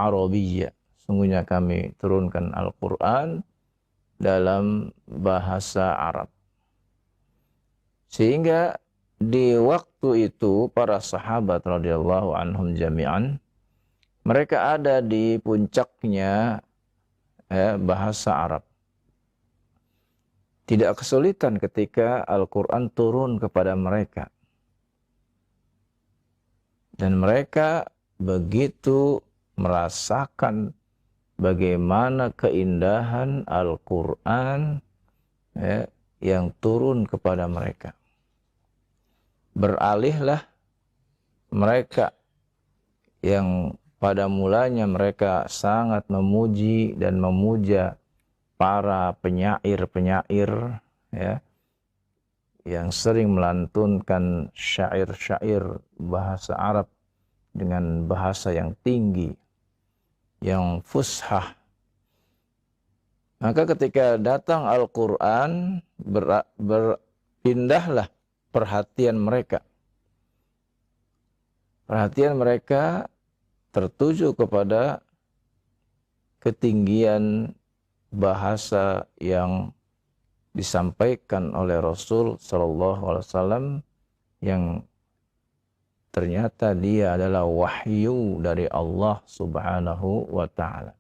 Arabiyyah. Sungguhnya kami turunkan Al-Quran dalam bahasa Arab. Sehingga di waktu itu para sahabat radhiyallahu anhum jami'an, mereka ada di puncaknya bahasa Arab. Tidak kesulitan ketika Al-Quran turun kepada mereka. Dan mereka begitu merasakan bagaimana keindahan Al-Quran yang turun kepada mereka. Beralihlah mereka yang pada mulanya mereka sangat memuji dan memuja para penyair-penyair yang sering melantunkan syair-syair bahasa Arab dengan bahasa yang tinggi, yang fushah. Maka ketika datang Al-Quran, berpindahlah perhatian mereka. Perhatian mereka tertuju kepada ketinggian bahasa yang disampaikan oleh Rasul Sallallahu Alaihi Wasallam, yang ternyata dia adalah wahyu dari Allah Subhanahu wa Ta'ala.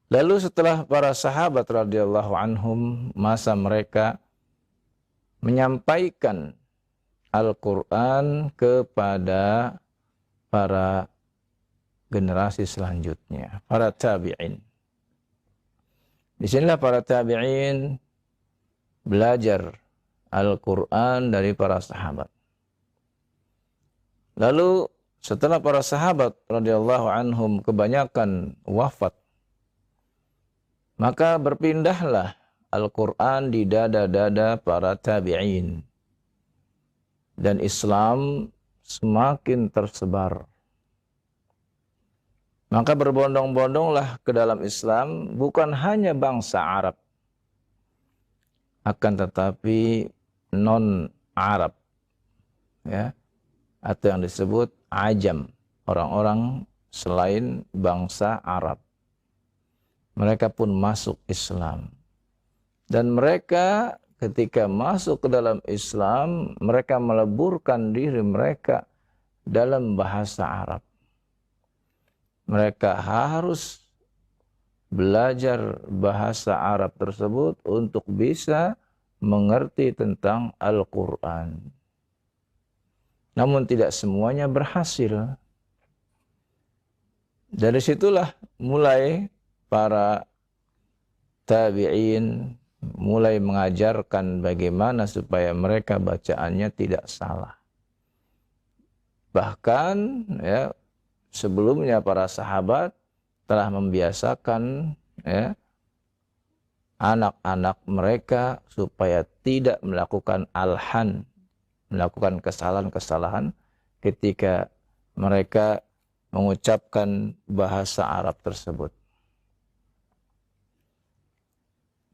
Lalu setelah para sahabat radhiyallahu anhum, masa mereka menyampaikan Al-Quran kepada para generasi selanjutnya, para tabi'in. Di sinilah para tabi'in belajar Al-Quran dari para sahabat. Lalu setelah para sahabat radhiyallahu anhum kebanyakan wafat, maka berpindahlah Al-Quran di dada-dada para tabi'in. Dan Islam semakin tersebar. Maka berbondong-bondonglah ke dalam Islam bukan hanya bangsa Arab, akan tetapi non-Arab, atau yang disebut ajam, orang-orang selain bangsa Arab. Mereka pun masuk Islam. Dan mereka ketika masuk ke dalam Islam, mereka meleburkan diri mereka dalam bahasa Arab. Mereka harus belajar bahasa Arab tersebut untuk bisa mengerti tentang Al-Quran. Namun tidak semuanya berhasil. Dari situlah mulai para tabi'in mulai mengajarkan bagaimana supaya mereka bacaannya tidak salah. Bahkan sebelumnya para sahabat telah membiasakan anak-anak mereka supaya tidak melakukan alhan, melakukan kesalahan-kesalahan ketika mereka mengucapkan bahasa Arab tersebut.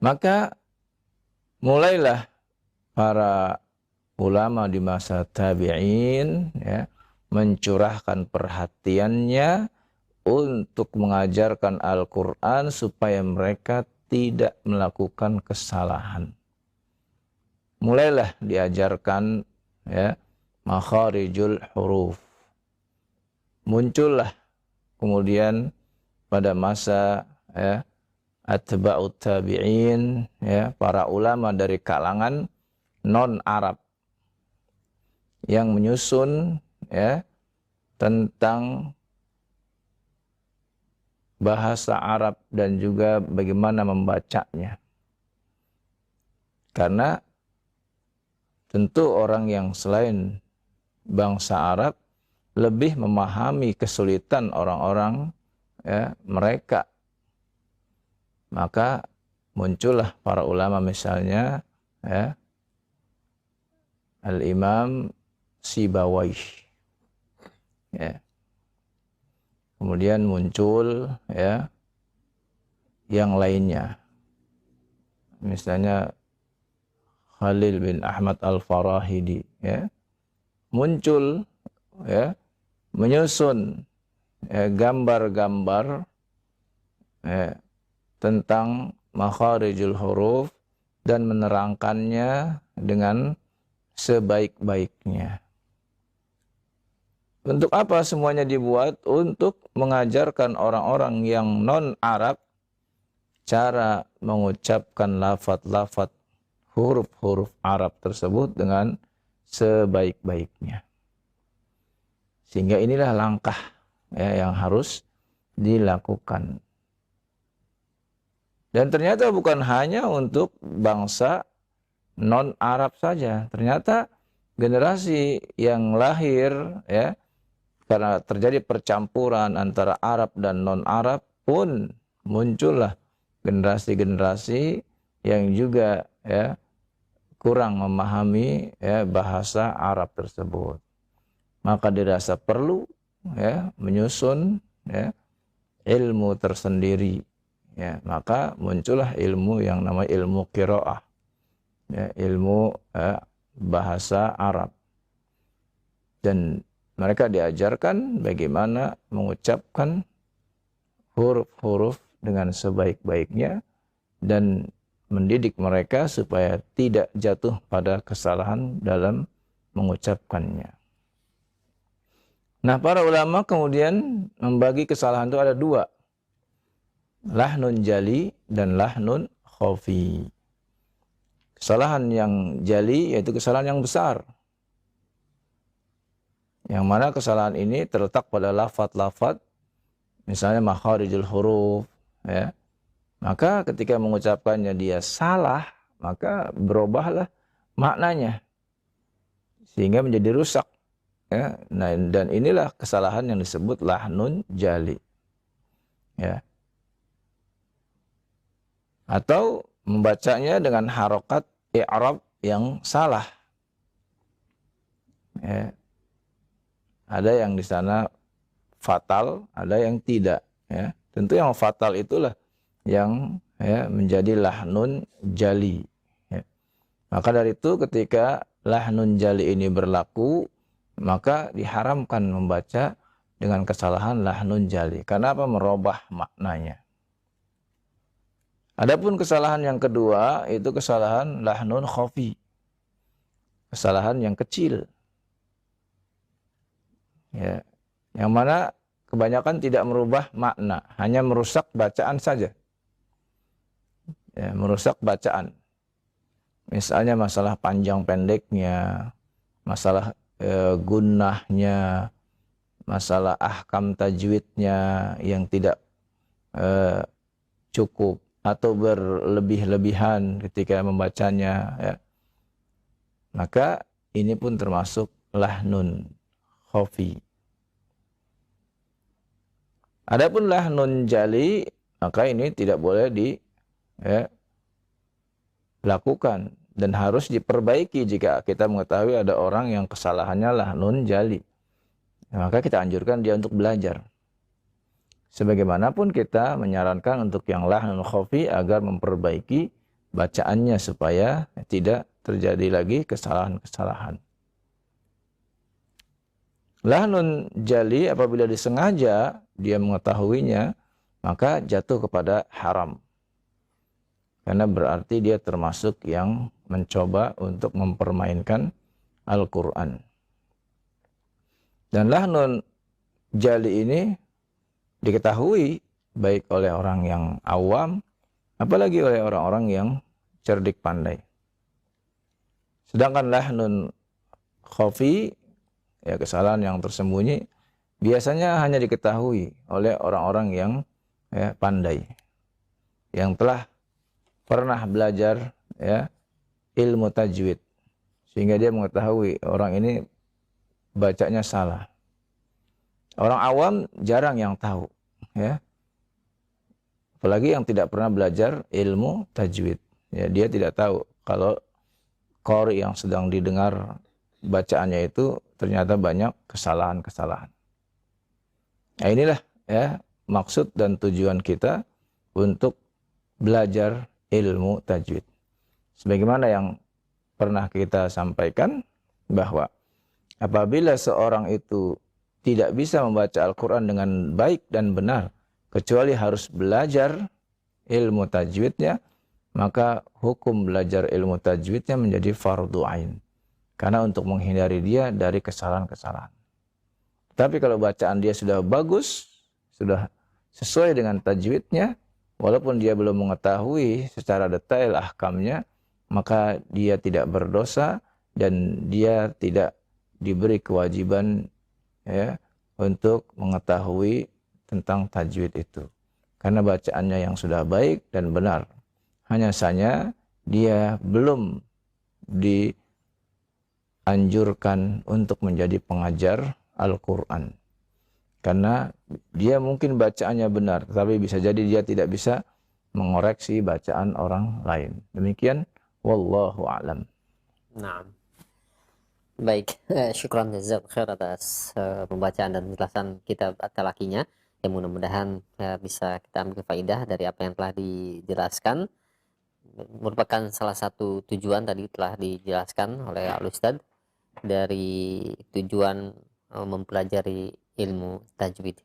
Maka mulailah para ulama di masa tabi'in mencurahkan perhatiannya untuk mengajarkan Al-Quran supaya mereka tidak melakukan kesalahan. Mulailah diajarkan makharijul huruf. Muncullah kemudian pada masa atba'ut tabi'in, para ulama dari kalangan non-Arab yang menyusun tentang bahasa Arab dan juga bagaimana membacanya. Karena tentu orang yang selain bangsa Arab lebih memahami kesulitan orang-orang mereka. Maka muncullah para ulama, misalnya Al-Imam Sibawayh. Kemudian muncul yang lainnya. Misalnya Khalil bin Ahmad Al-Farahidi muncul menyusun gambar-gambar tentang makharijul huruf dan menerangkannya dengan sebaik-baiknya. Untuk apa semuanya dibuat? Untuk mengajarkan orang-orang yang non-Arab cara mengucapkan lafaz-lafaz huruf-huruf Arab tersebut dengan sebaik-baiknya. Sehingga inilah langkah yang harus dilakukan. Dan ternyata bukan hanya untuk bangsa non-Arab saja. Ternyata generasi yang lahir karena terjadi percampuran antara Arab dan non-Arab pun muncullah generasi-generasi yang juga kurang memahami bahasa Arab tersebut. Maka dirasa perlu menyusun ilmu tersendiri. Maka muncullah ilmu yang namanya ilmu qiraah, ilmu bahasa Arab. Dan mereka diajarkan bagaimana mengucapkan huruf-huruf dengan sebaik-baiknya dan mendidik mereka supaya tidak jatuh pada kesalahan dalam mengucapkannya. Nah, para ulama kemudian membagi kesalahan itu ada dua. Lahnun jali dan lahnun khafi. Kesalahan yang jali yaitu kesalahan yang besar. Yang mana kesalahan ini terletak pada lafaz-lafaz, misalnya makharijul huruf, maka ketika mengucapkannya dia salah, maka berubahlah maknanya sehingga menjadi rusak. Nah, dan inilah kesalahan yang disebut lahnun jali. Atau membacanya dengan harokat i'rab yang salah. Ada yang di sana fatal, ada yang tidak. Tentu yang fatal itulah yang menjadi lahnun jali. Maka dari itu ketika lahnun jali ini berlaku, maka diharamkan membaca dengan kesalahan lahnun jali. Karena apa? Merubah maknanya. Adapun kesalahan yang kedua itu kesalahan lahnun khafi. Kesalahan yang kecil. Yang mana kebanyakan tidak merubah makna, hanya merusak bacaan saja. Merusak bacaan. Misalnya masalah panjang pendeknya, masalah gunnahnya, masalah ahkam tajwidnya yang tidak cukup atau berlebih-lebihan ketika membacanya. Maka ini pun termasuk lahnun khafi. Adapun lahnun jali, maka ini tidak boleh dilakukan dan harus diperbaiki jika kita mengetahui ada orang yang kesalahannya lahnun jali. Maka kita anjurkan dia untuk belajar. Sebagaimanapun kita menyarankan untuk yang lahnun khafi agar memperbaiki bacaannya supaya tidak terjadi lagi kesalahan-kesalahan. Lahnun jali apabila disengaja dia mengetahuinya, maka jatuh kepada haram. Karena berarti dia termasuk yang mencoba untuk mempermainkan Al-Quran. Dan lahnun jali ini diketahui baik oleh orang yang awam, apalagi oleh orang-orang yang cerdik pandai. Sedangkan lahnun khafi, kesalahan yang tersembunyi, biasanya hanya diketahui oleh orang-orang yang pandai, yang telah pernah belajar ilmu tajwid, sehingga dia mengetahui orang ini bacanya salah. Orang awam jarang yang tahu, apalagi yang tidak pernah belajar ilmu tajwid. Dia tidak tahu kalau qari yang sedang didengar bacaannya itu ternyata banyak kesalahan-kesalahan. Nah, inilah maksud dan tujuan kita untuk belajar ilmu tajwid. Sebagaimana yang pernah kita sampaikan bahwa apabila seorang itu tidak bisa membaca Al-Quran dengan baik dan benar, kecuali harus belajar ilmu tajwidnya, maka hukum belajar ilmu tajwidnya menjadi fardu ain. Karena untuk menghindari dia dari kesalahan-kesalahan. Tapi kalau bacaan dia sudah bagus, sudah sesuai dengan tajwidnya, walaupun dia belum mengetahui secara detail ahkamnya, maka dia tidak berdosa dan dia tidak diberi kewajiban ya untuk mengetahui tentang tajwid itu. Karena bacaannya yang sudah baik dan benar. Hanya saja dia belum dianjurkan untuk menjadi pengajar Al-Quran. Karena dia mungkin bacaannya benar, tapi bisa jadi dia tidak bisa mengoreksi bacaan orang lain. Demikian, wallahu a'lam. Nah, baik, syukran jazakallahu khair atas pembacaan dan penjelasan kitab At-Talaqinya. Yang mudah-mudahan bisa kita ambil faidah dari apa yang telah dijelaskan. Merupakan salah satu tujuan tadi telah dijelaskan oleh Al-Ustadz dari tujuan mempelajari ilmu tajwid.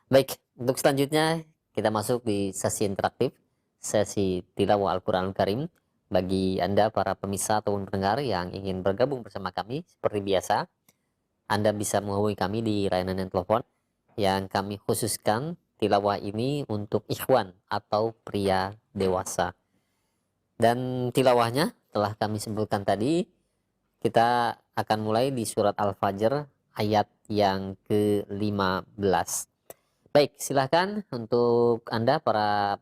Baik, untuk selanjutnya kita masuk di sesi interaktif, sesi tilawah Al-Quranul Karim. Bagi Anda para pemirsa ataupun pendengar yang ingin bergabung bersama kami, seperti biasa, Anda bisa menghubungi kami di layanan telepon yang kami khususkan tilawah ini untuk ikhwan atau pria dewasa. Dan tilawahnya telah kami sebutkan tadi, kita akan mulai di surat Al-Fajr ayat yang ke-15. Baik, silahkan untuk Anda para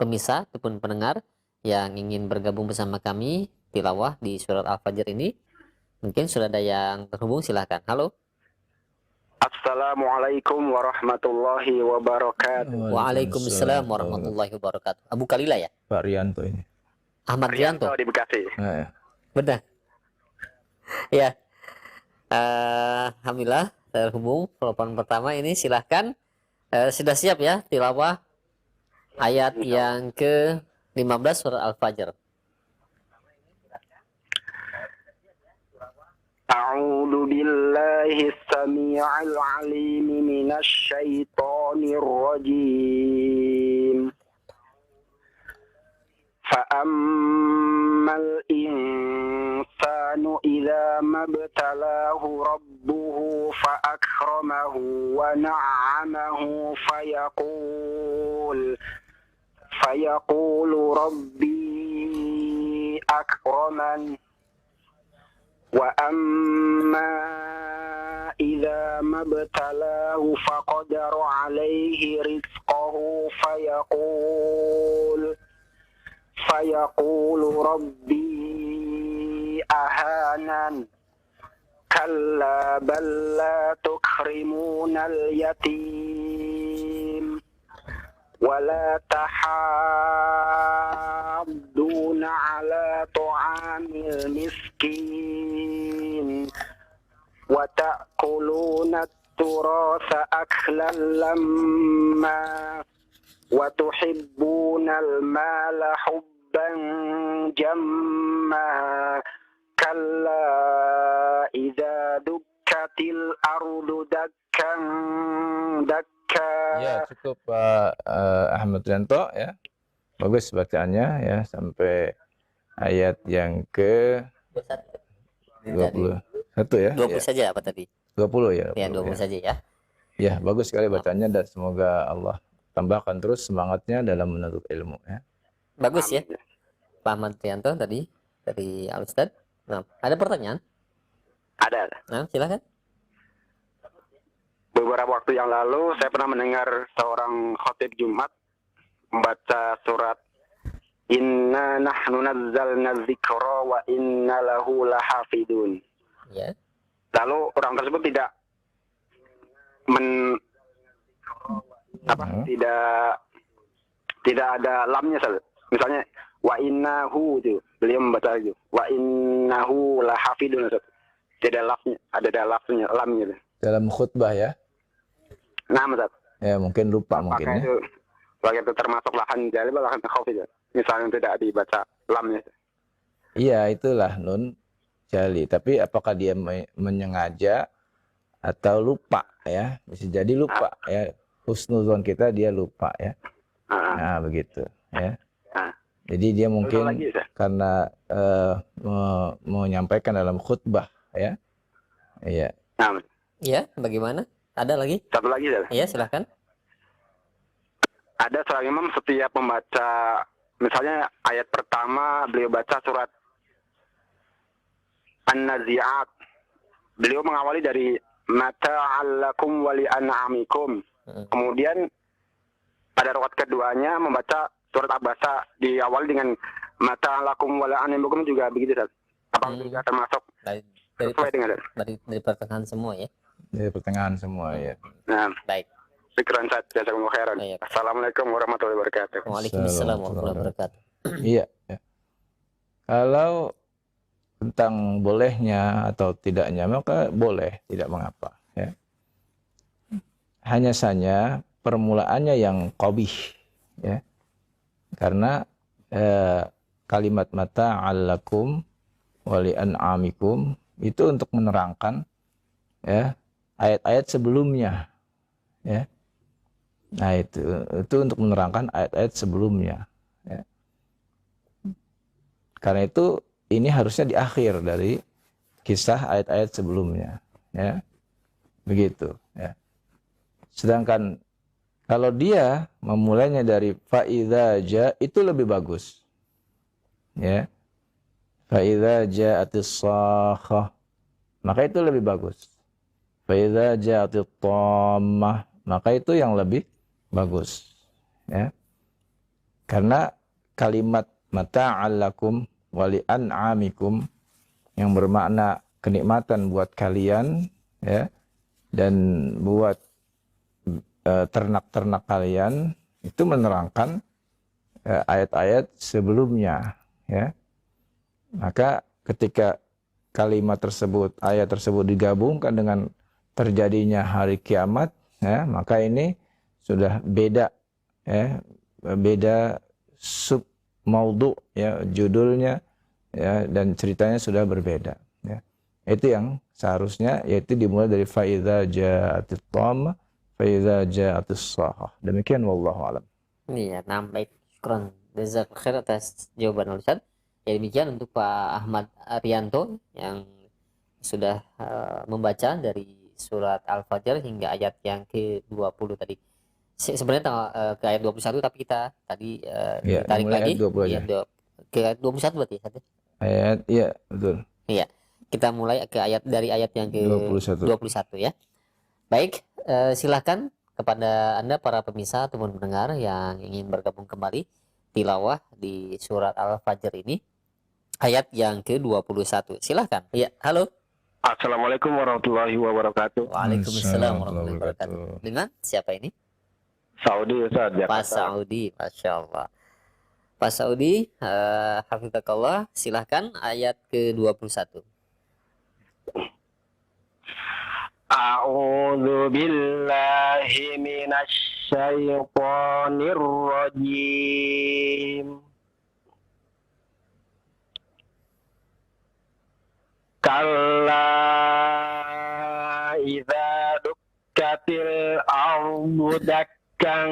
pemirsa ataupun pendengar yang ingin bergabung bersama kami tilawah di surat Al-Fajr ini. Mungkin sudah ada yang terhubung, silahkan. Halo. Assalamualaikum warahmatullahi wabarakatuh. Waalaikumsalam warahmatullahi wabarakatuh. Abu Kalila ya? Pak Rianto ini. Ahmad Rianto di Bekasi. Benar. Ya. Alhamdulillah terhubung. Telepon pertama ini silahkan. Sudah siap ya tilawah ayat yang ke-15 surat Al-Fajr. A'udzu billahi as-sami'il 'alim minasy syaithanir rajim. Fa'ammal insanu idza mabtalahu rabbuhu fa'akramahu wa na'amahu fayaqulu rabbi akraman. Wa amma idza mabtalahu faqadara 'alaihi rizqahu fayaqulu rabbi ahanan. Kalla bal la tukrimunal yatim wa la tahadduna 'ala ta'amil miskin wa ta'kuluna at-turasa aklan lamma wa tuhibbunal mala hubban jamma kalla idza dukkatil ardu dakkan dakka. Ya, cukup Pak Ahmad Rianto ya. Bagus bacaannya ya sampai ayat yang ke 21 ya. 20 ya. saja apa tadi? 20 ya. Ya, 20 saja ya. Ya, bagus sekali bacaannya dan semoga Allah tambahkan terus semangatnya dalam menuntut ilmu ya. Bagus ya. Pak Ahmad Rianto tadi dari Al-Ustadz. Nah, ada pertanyaan? Ada. Nah, silakan. Beberapa waktu yang lalu saya pernah mendengar seorang khatib Jumat membaca surat Inna nahnu nazzalna dzikra wa inna lahu lahafidun. Ya. Lalu orang tersebut tidak tidak ada lamnya, misalnya wa innahu itu beliau membaca itu wa innahu lahafidun, tidak lafnya, ada lafnya lamnya dalam khutbah ya. Nah, Ustaz. Ya, mungkin lupa mungkin ya. Apakah itu termasuk lahan jalib atau lahan khafid? Misalnya tidak dibaca lamnya. Iya, itulah nun jali. Tapi apakah dia menyengaja atau lupa ya, bisa jadi lupa ya, husnuzon kita dia lupa ya. Nah begitu ya. Jadi dia mungkin karena menyampaikan dalam khutbah ya. Iya. Ya, bagaimana? Ada lagi? Satu lagi ya. Iya, silahkan. Ada seorang imam setiap membaca, misalnya ayat pertama beliau baca surat An-Nazi'at. Beliau mengawali dari mata'allakum wali an'amikum. Kemudian pada rakaat keduanya membaca surat Abasa diawali dengan mata'allakum wali an'amikum juga begitu, Ustaz. Apakah juga termasuk sesuai dengan dari pertengahan semua ya? Dari pertengahan semua ya. Nah, baik. Syukran Ustaz, jazakumullah khairan. Assalamualaikum warahmatullahi wabarakatuh. Waalaikumsalam warahmatullahi wabarakatuh. Iya. Ya. Kalau tentang bolehnya atau tidaknya, maka boleh, tidak mengapa. Ya. Hanya saja permulaannya yang qabih, ya. Karena kalimat mata'allakum wali an'amikum itu untuk menerangkan ya ayat-ayat sebelumnya, ya. Nah itu untuk menerangkan ayat-ayat sebelumnya. Ya. Karena itu ini harusnya di akhir dari kisah ayat-ayat sebelumnya, ya. Begitu, ya. Sedangkan kalau dia memulainya dari fa'idza ja itu lebih bagus. Ya. Fa'idza ja'atis shakhah, maka itu lebih bagus. Fa'idza ja'atit tammah, maka itu yang lebih bagus. Ya. Karena kalimat mata'allakum wali an'amikum yang bermakna kenikmatan buat kalian ya dan buat ternak-ternak kalian itu menerangkan ayat-ayat sebelumnya ya. Maka ketika kalimat tersebut, ayat tersebut digabungkan dengan terjadinya hari kiamat ya, maka ini sudah beda ya, beda sub maudhu ya, judulnya ya, dan ceritanya sudah berbeda ya. Itu yang seharusnya, yaitu dimulai dari fa'idza ja'atit tammah fa'idza ja'atis shakhah. Demikian wallahu alam. Iya, baik. Syukran jazakallahu khair atas jawaban Ustaz. Ya demikian untuk Pak Ahmad Arianto yang sudah membaca dari surat Al-Fajr hingga ayat yang ke-20 tadi. Sebenarnya ke ayat 21 tapi kita tadi Ya, ditarik lagi ya, ke ayat 21 berarti ya. Ayat, iya betul. Iya. Kita mulai ke ayat dari ayat yang ke-21 ya. Baik, silakan kepada Anda para pemirsa ataupun pendengar yang ingin bergabung kembali tilawah di surat Al-Fajr ini ayat yang ke-21. Silakan. Iya, halo. Assalamualaikum warahmatullahi wabarakatuh. Waalaikumsalam warahmatullahi wabarakatuh. Dengan siapa ini? Saudi Ustaz, Jakarta. Pak Saudi, Masya Allah. Pak Saudi, hafizakallah, silahkan ayat ke-21. A'udzu billahi minasy syaithanir rajim. Kalla idza dukkatil ardu dakkan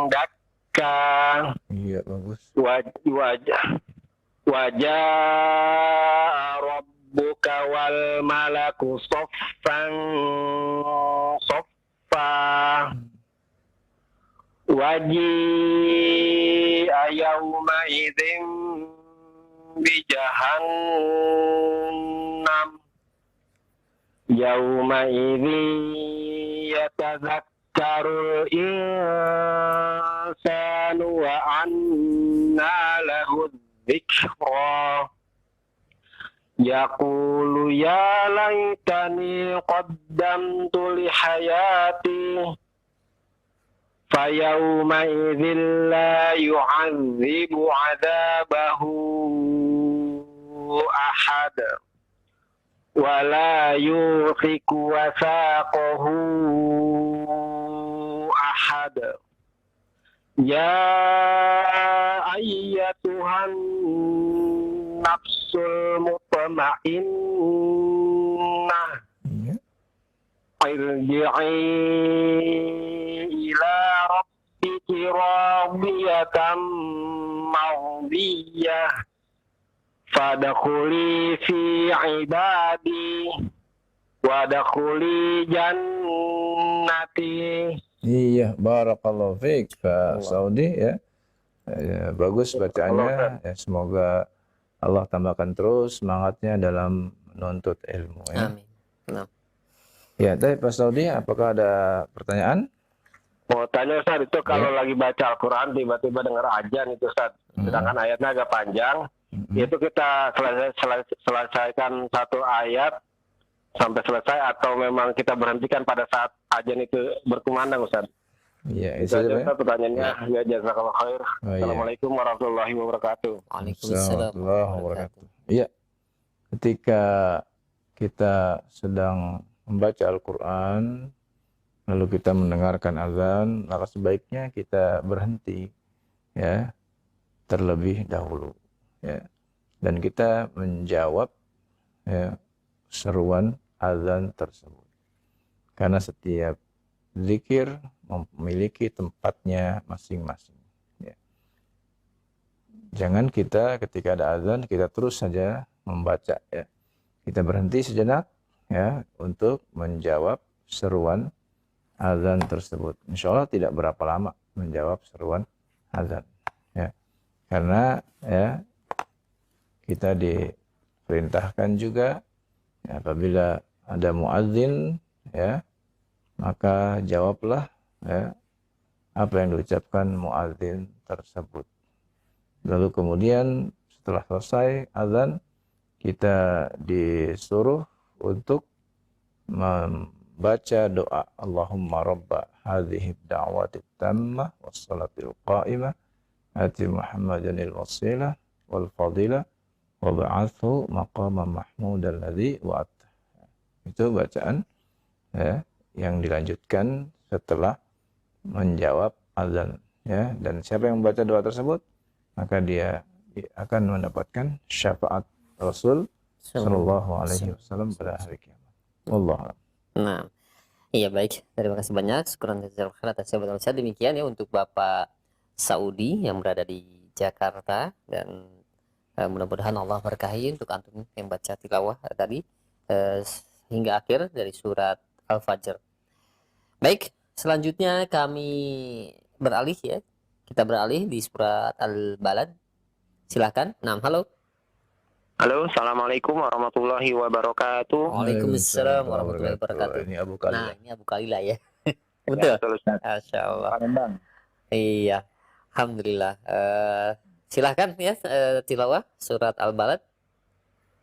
dakka. Iya, bagus. Wajah rabbuka wal malaku soffan soffa. Waji'a yawma idzin bi jahannam. Yawma idzin yatadzakkarul insanu wa anna lahu dzikra. Yaqulu ya laitani qaddamtu li hayati. Fayawma idzin la yu'adzibu 'adzabahu ahad wa la yuhiqu wasaqahu ahad. Ya ayyatuhan nafsul mutmainnah irji'i ila rabbiki radiyatan mardiyah fadkhuli fi ibadi wadkhuli jannati. Iya, barakallahu fiik Pak Saudi ya. Ya, bagus bacaannya. Ya, semoga Allah tambahkan terus semangatnya dalam menuntut ilmu ya. Amin. Nah, Ya, tapi Pak Saudi, apakah ada pertanyaan? Mau tanya Ustaz, itu kalau lagi baca Al-Quran tiba-tiba dengar ajan itu Ustaz, sedangkan ayatnya agak panjang, itu kita selesaikan satu ayat sampai selesai atau memang kita berhentikan pada saat ajan itu berkumandang Ustaz? Iya, Itu aja ya. Ustaz pertanyaannya. Ya, jazakallahu khair. Oh, iya. Assalamualaikum warahmatullahi wabarakatuh. Waalaikumsalam Warahmatullahi wabarakatuh. Iya, ketika kita sedang membaca Al-Quran, lalu kita mendengarkan azan, maka sebaiknya kita berhenti, ya, terlebih dahulu, ya, dan kita menjawab, ya, seruan azan tersebut. Karena setiap zikir memiliki tempatnya masing-masing. Ya. Jangan kita ketika ada azan kita terus saja membaca, ya. Kita berhenti sejenak, ya, untuk menjawab seruan azan tersebut. Insya Allah tidak berapa lama menjawab seruan azan, ya. Karena ya kita diperintahkan juga, ya, apabila ada muadzin, ya, maka jawablah, ya, apa yang diucapkan muadzin tersebut. Lalu kemudian setelah selesai azan, kita disuruh untuk membaca doa Allahumma rabba hadhihi da'wati tammah wassalatil qa'imah ati Muhammadanil wasilah wal fadilah wa ba'athu maqama mahmudan ladzi wa'ata. Itu bacaan, ya, yang dilanjutkan setelah menjawab azan, ya, dan siapa yang membaca doa tersebut maka dia akan mendapatkan syafaat Rasul sallallahu alaihi wasallam pada hari kiamat. Wallahu a'lam. Nah, iya baik. Terima kasih banyak. Syukran jazakallahu khairan atas jawaban Ustaz. Demikian ya untuk Bapak Saudi yang berada di Jakarta, dan mudah-mudahan Allah berkahi untuk antum yang baca tilawah tadi hingga akhir dari surat Al-Fajr. Baik, selanjutnya kami beralih ya. Kita beralih di surat Al-Balad. Silakan. Nah, halo. Halo, assalamualaikum warahmatullahi wabarakatuh. Waalaikumsalam warahmatullahi wabarakatuh. Ini Abu Kalila. Nah, ini Abu Kalila ya. Betul. Betul Ustaz. Masya Allah. Palembang. Iya. Alhamdulillah. Silahkan ya tilawah surat Al-Balad.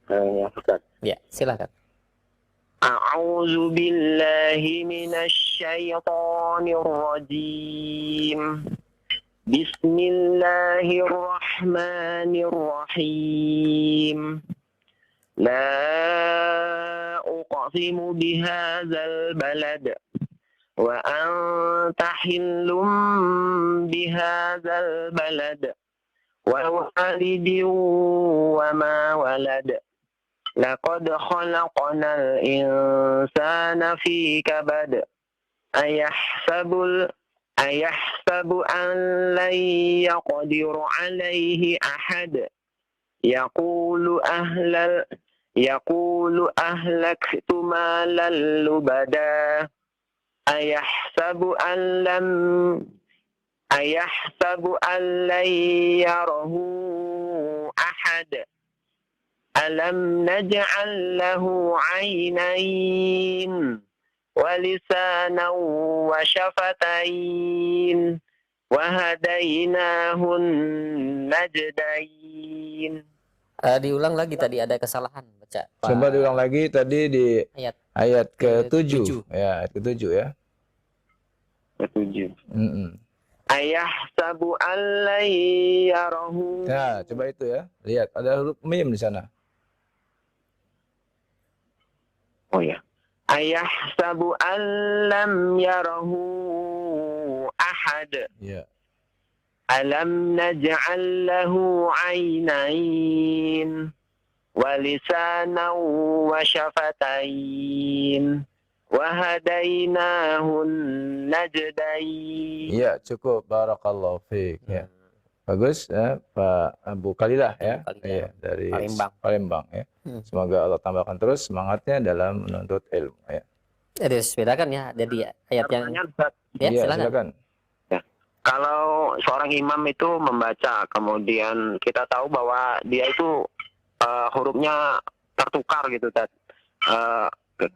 Ya, Ustaz. Ya, silahkan. A'udzu billahi minasy syaithanir rajim. Bismillahirrahmanirrahim. La uqsimu bihadzal balad wa anta hillum bihadzal balad wa walidin wa ma walad. Laqad khalaqnal insana fi kabad. Ayahsabu an lan yaqdiru alayhi ahad. Yaqulu ahlaktu malan lubada. Ayahsabu an lan yarahu ahad. Alam naj'al lahu 'ainayn wa lisanan wa syafatain wa hadainahun najdain. Diulang lagi, tadi ada kesalahan baca. Coba diulang lagi tadi di ayat ke-7. Ya, ayat ke-7 ya. Ketujuh. Ayahsabu an lan yarahu. Nah, coba itu ya. Lihat, ada huruf mim di sana. Oh ya. Ayahsabu an lam yarahu ahad. Ya. Alam naj'al lahu 'ainain wa lisanan wa syafatain وهديناه النجدين. Ya, cukup. Barakallahu fiik. Ya. Bagus ya, Pak Abu Khalilah ya. Abu Khalilah, Iya, dari Palembang. Palembang ya. Hmm. Semoga Allah tambahkan terus semangatnya dalam menuntut ilmu ya. Jadi bedakan ya, jadi ayat yang Pertanyaan, Ustaz. ya Iya, silakan. silakan. Kalau seorang imam itu membaca, kemudian kita tahu bahwa dia itu hurufnya tertukar gitu, Ustaz.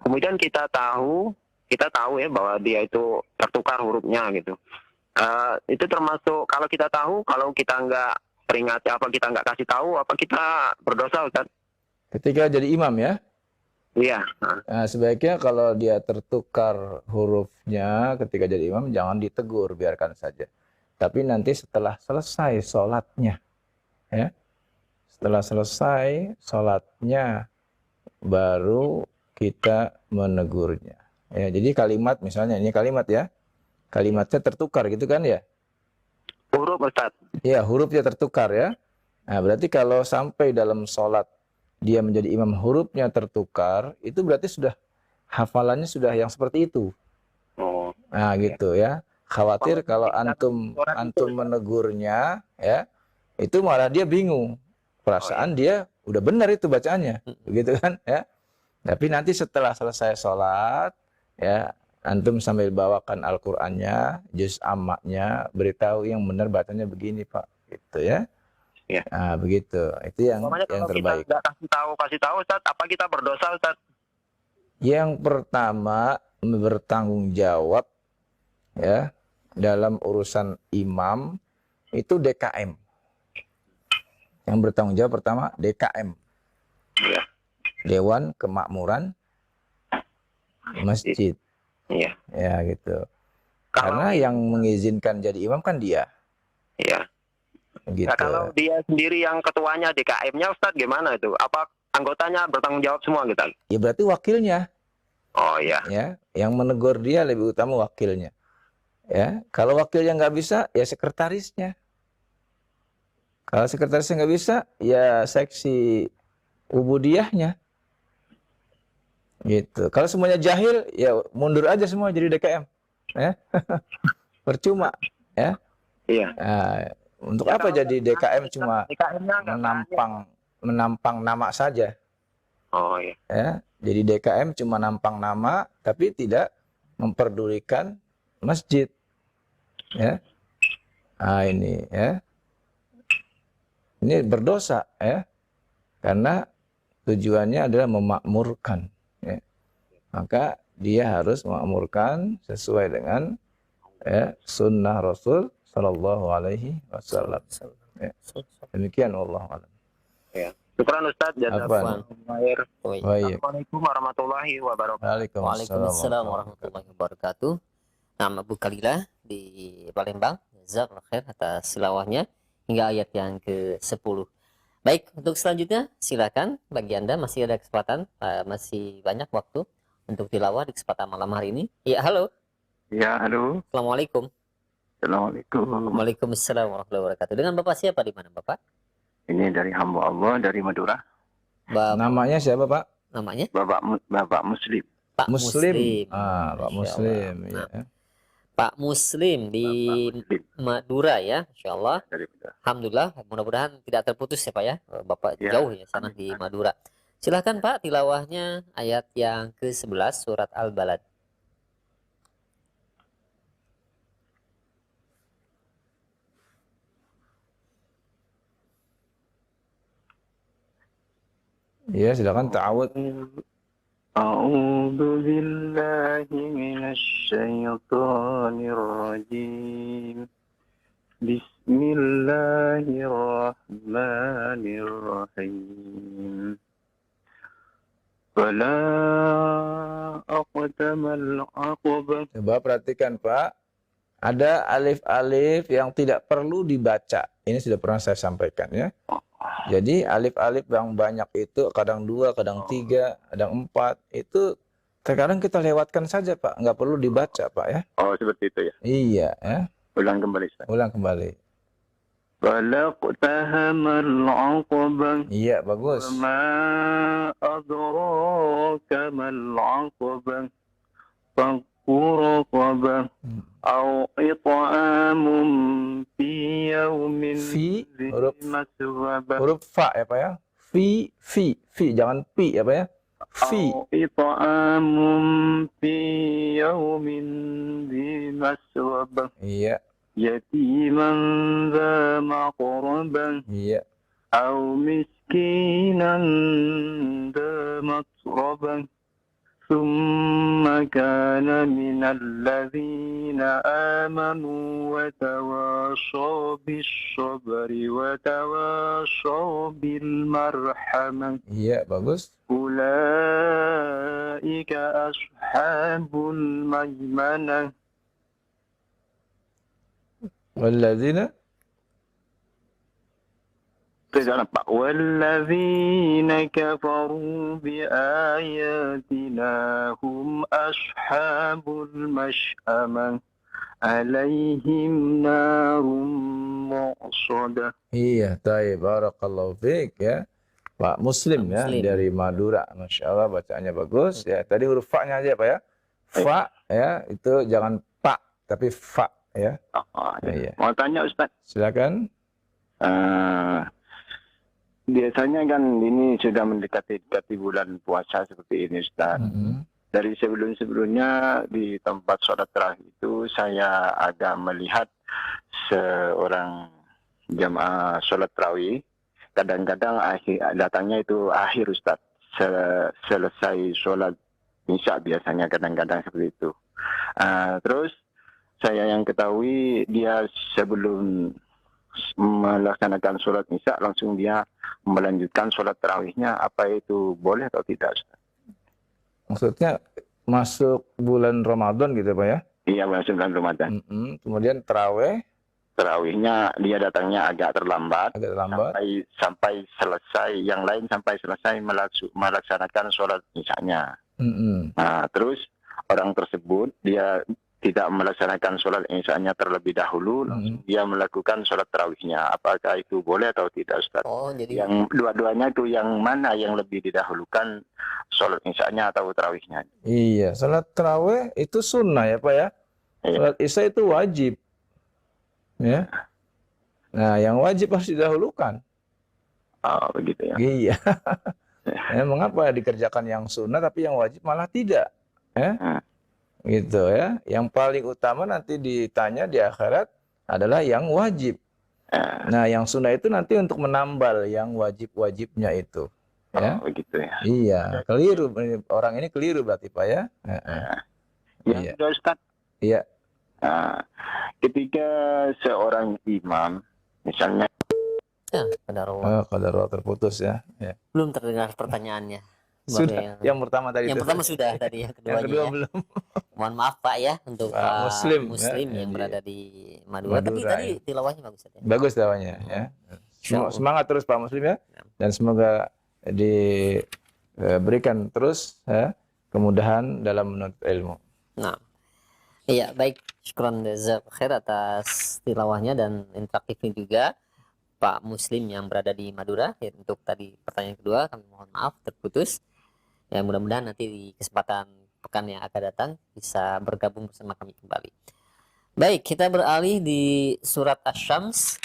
Kemudian kita tahu ya bahwa dia itu tertukar hurufnya gitu. Itu termasuk kalau kita tahu, kalau kita nggak peringati, apa kita nggak kasih tahu, apa kita berdosa, Ustaz? Ketika jadi imam ya. Iya. Nah, sebaiknya kalau dia tertukar hurufnya ketika jadi imam jangan ditegur, biarkan saja. Tapi nanti setelah selesai sholatnya, ya, setelah selesai sholatnya baru kita menegurnya. Ya, jadi kalimat misalnya ini kalimat ya, kalimatnya tertukar gitu kan ya? Huruf, Ustaz. Ya, hurufnya tertukar ya. Nah, berarti kalau sampai dalam sholat dia menjadi imam hurufnya tertukar, itu berarti sudah hafalannya sudah yang seperti itu. Oh. Nah, gitu ya. Khawatir kalau antum menegurnya ya, itu malah dia bingung. Perasaan dia udah benar itu bacaannya, begitu kan ya. Tapi nanti setelah selesai sholat ya, antum sambil bawakan Al-Qur'annya, juz ammaknya, beritahu yang benar bacanya begini, Pak, gitu ya. Ya. Nah, begitu. Itu yang Kalau terbaik. kita nggak kasih tahu, Ustaz, apa kita berdosa, Ustaz? Yang pertama, bertanggung jawab ya dalam urusan imam itu DKM. Yang bertanggung jawab pertama DKM. Ya. Dewan Kemakmuran Masjid. Iya. Ya, gitu. Karena yang mengizinkan jadi imam kan dia. Iya. Gitu. Nah, kalau dia sendiri yang ketuanya DKM-nya, Ustaz, gimana itu? Apa anggotanya bertanggung jawab semua gitu? Ya berarti wakilnya. Oh iya. Ya, yang menegur dia lebih utama wakilnya. Ya, kalau wakilnya nggak bisa, ya sekretarisnya. Kalau sekretarisnya nggak bisa, ya seksi ubudiyahnya. Gitu. Kalau semuanya jahil, ya mundur aja semua jadi DKM. Ya. Percuma, ya. Iya. Nah, untuk apa jadi DKM cuma menampang nama saja? Oh iya. Ya, jadi DKM cuma nampang nama tapi tidak memperdulikan masjid. Ya. Nah, ini ya. Ini berdosa ya. Karena tujuannya adalah memakmurkan ya. Maka dia harus memakmurkan sesuai dengan ya, sunnah Rasul sallallahu alaihi wasallam. Ya. Demikian wallahu a'lam. Ya. Syukran, Ustaz. Jazakallahu khair. Baik. Assalamualaikum warahmatullahi wabarakatuh. Waalaikumsalam warahmatullahi wabarakatuh. Nama Abu Khalilah di Palembang. Jazakallahu khair atas tilawahnya hingga ayat yang ke-10. Baik, untuk selanjutnya silakan bagi Anda masih ada kesempatan, masih banyak waktu untuk tilawah di kesempatan malam hari ini. Ya, halo. Ya, halo. Assalamualaikum. Assalamualaikum. Waalaikumsalam warahmatullahi wabarakatuh. Dengan Bapak siapa, di mana Bapak? Ini dari hamba Allah dari Madura. Namanya siapa, Pak? Namanya? Bapak Muslim. Pak Muslim. Pak Muslim. Ya. Pak Muslim di Madura ya, Insya Allah. Alhamdulillah, mudah-mudahan tidak terputus ya Pak ya. Bapak jauh ya sana di Madura. Silahkan Pak, tilawahnya ayat yang ke-11 surat Al-Balad. Ya, silakan ta'awud. A'udzu billahi minasy syaithanir rajim. Bismillahirrahmanirrahim. Fala aqtamal aqabah. Coba perhatikan Pak. Ada alif-alif yang tidak perlu dibaca. Ini sudah pernah saya sampaikan ya. Jadi alif-alif yang banyak itu kadang 2, kadang 3, kadang 4 itu terkadang kita lewatkan saja Pak, nggak perlu dibaca Pak ya. Oh, seperti itu ya. Iya ya. Ulang kembali, Ustaz. Ulang kembali. Falaqtahamal 'aqabah. Iya, bagus. Ma adraka mal 'aqabah. فك رقبة أو إطعام في يوم Fi, ذي huruf مسغبة huruf fa ya Pak ya. Fi, jangan pi ya Pak ya. Fi. أو إطعام في يوم ذي مسغبة Iya, يتيما ذا مقربة iya. أو مسكينا ذا متربة ثم كان من الذين آمنوا وتواصوا بالصبر وتواصوا بالمرحمة Iya, bagus. أولئك أصحاب الميمنة Walladzina Tidak nampak. والذين كفروا بآياتنا هم أصحاب المشأمة عليهم نار مؤصدة. Iya, taib. Barakallahu fiik ya. Pak Muslim ya, Muslim. dari Madura. Masya Allah bacaannya bagus. Ya, tadi huruf fa-nya aja Pak ya. Fa ya, itu jangan pak, tapi fa ya. Iya. Mau tanya Ustaz, Silakan. biasanya kan ini sudah mendekati bulan puasa seperti ini Ustaz. Dari sebelum-sebelumnya di tempat sholat tarawih itu saya agak melihat seorang jamaah sholat tarawih kadang-kadang datangnya itu akhir Ustaz, selesai sholat isya biasanya kadang-kadang seperti itu. Terus saya yang ketahui dia sebelum melaksanakan sholat isya langsung dia melanjutkan sholat tarawihnya, apa itu boleh atau tidak Ustaz? Maksudnya masuk bulan Ramadan gitu Pak ya? Iya, masuk bulan Ramadan. Kemudian taraweh Tarawihnya dia datangnya agak terlambat, agak lambat. sampai selesai, yang lain sampai selesai melaksanakan sholat isya-nya. Nah, terus orang tersebut dia tidak melaksanakan sholat isya-nya terlebih dahulu, langsung dia melakukan sholat tarawihnya. Apakah itu boleh atau tidak Ustaz? Oh, jadi Yang dua-duanya itu yang mana yang lebih didahulukan, sholat isya-nya atau tarawihnya? Iya, salat taraweh itu sunnah ya Pak ya. Iya. Salat isya itu wajib. Ya. Nah, yang wajib harus didahulukan. Oh, begitu ya. Iya. Mengapa dikerjakan yang sunnah tapi yang wajib malah tidak? Ya? Gitu ya. Yang paling utama nanti ditanya di akhirat adalah yang wajib. Nah, yang sunnah itu nanti untuk menambal yang wajib-wajibnya itu. Ya. Oh, begitu ya. Iya, keliru. Orang ini keliru berarti Pak ya. Yang Iya. kedua Ustaz, Iya. ketika seorang imam, misalnya Qadarullah terputus ya. Ya. belum terdengar pertanyaannya. Sudah. Yang pertama tadi Yang itu. pertama sudah tadi, yang keduanya Yang kedua ya. belum. Mohon maaf Pak ya untuk Pak Pak Muslim, Muslim ya, yang iya. berada di Madura. Tapi Madura, tadi ya. tilawahnya bagus ya. Bagus dawanya ya. Insyaallah. Semangat terus Pak Muslim ya. Dan semoga diberikan terus ya, kemudahan dalam menuntut ilmu. Nah, iya baik. Syukran jazakallahu khair atas tilawahnya dan interaktifnya juga Pak Muslim yang berada di Madura. Ya, untuk tadi pertanyaan kedua kami mohon maaf terputus. Ya mudah-mudahan nanti di kesempatan pekan yang akan datang bisa bergabung bersama kami kembali. Baik, kita beralih di surat Asy-Syams.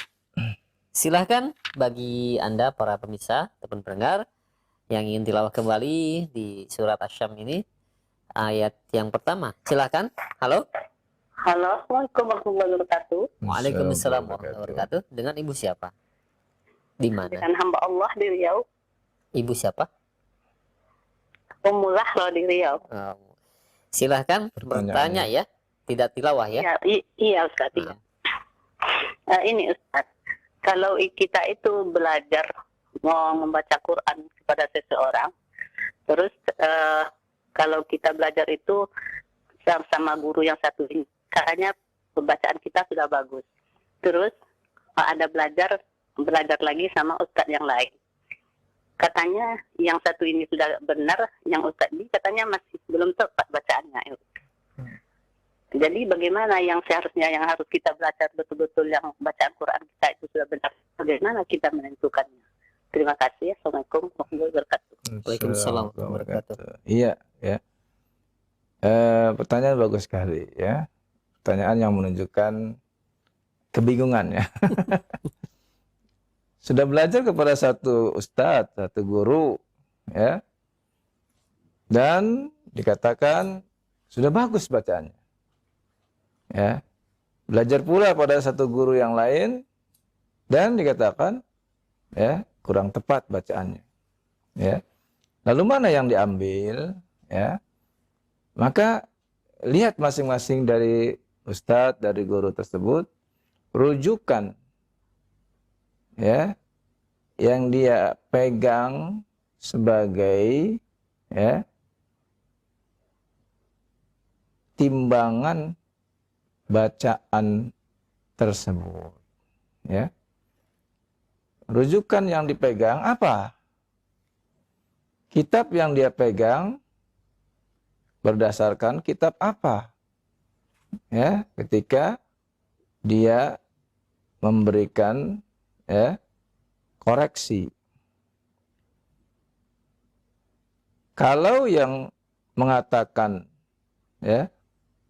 Silahkan bagi Anda para pemirsa ataupun pendengar yang ingin tilawah kembali di surat Asy-Syams ini ayat yang pertama. Silahkan. Halo. Halo, Assalamualaikum warahmatullahi wabarakatuh. Waalaikumsalam warahmatullahi wabarakatuh. Dengan ibu siapa? Di mana? Dengan hamba Allah di Riau. Ibu siapa? Umullah loh di Riau. Silahkan bertanya ya. Tidak tilawah ya. Iya Ustaz. Iya. Ini Ustaz, kalau kita itu belajar mau membaca Quran kepada seseorang, terus kalau kita belajar itu sama guru yang satu ini, katanya pembacaan kita sudah bagus. Terus ada belajar lagi sama Ustadz yang lain. Katanya yang satu ini sudah benar, yang Ustadz ini katanya masih belum tepat bacaannya. Jadi bagaimana yang seharusnya yang harus kita belajar betul-betul yang bacaan Quran kita itu sudah benar? Bagaimana kita menentukannya? Terima kasih. Assalamualaikum warahmatullahi wabarakatuh. Waalaikumsalam warahmatullahi wabarakatuh. Iya, ya. Pertanyaan bagus sekali ya. Pertanyaan yang menunjukkan kebingungan ya. Sudah belajar kepada satu ustadz, satu guru ya. Dan dikatakan sudah bagus bacaannya. Ya. Belajar pula pada satu guru yang lain dan dikatakan ya kurang tepat bacaannya. Ya. Lalu mana yang diambil ya? Maka lihat masing-masing dari ustadz, dari guru tersebut, rujukan ya yang dia pegang sebagai ya timbangan bacaan tersebut ya. Rujukan yang dipegang apa? Kitab yang dia pegang berdasarkan kitab apa? Ya, ketika dia memberikan ya koreksi. Kalau yang mengatakan ya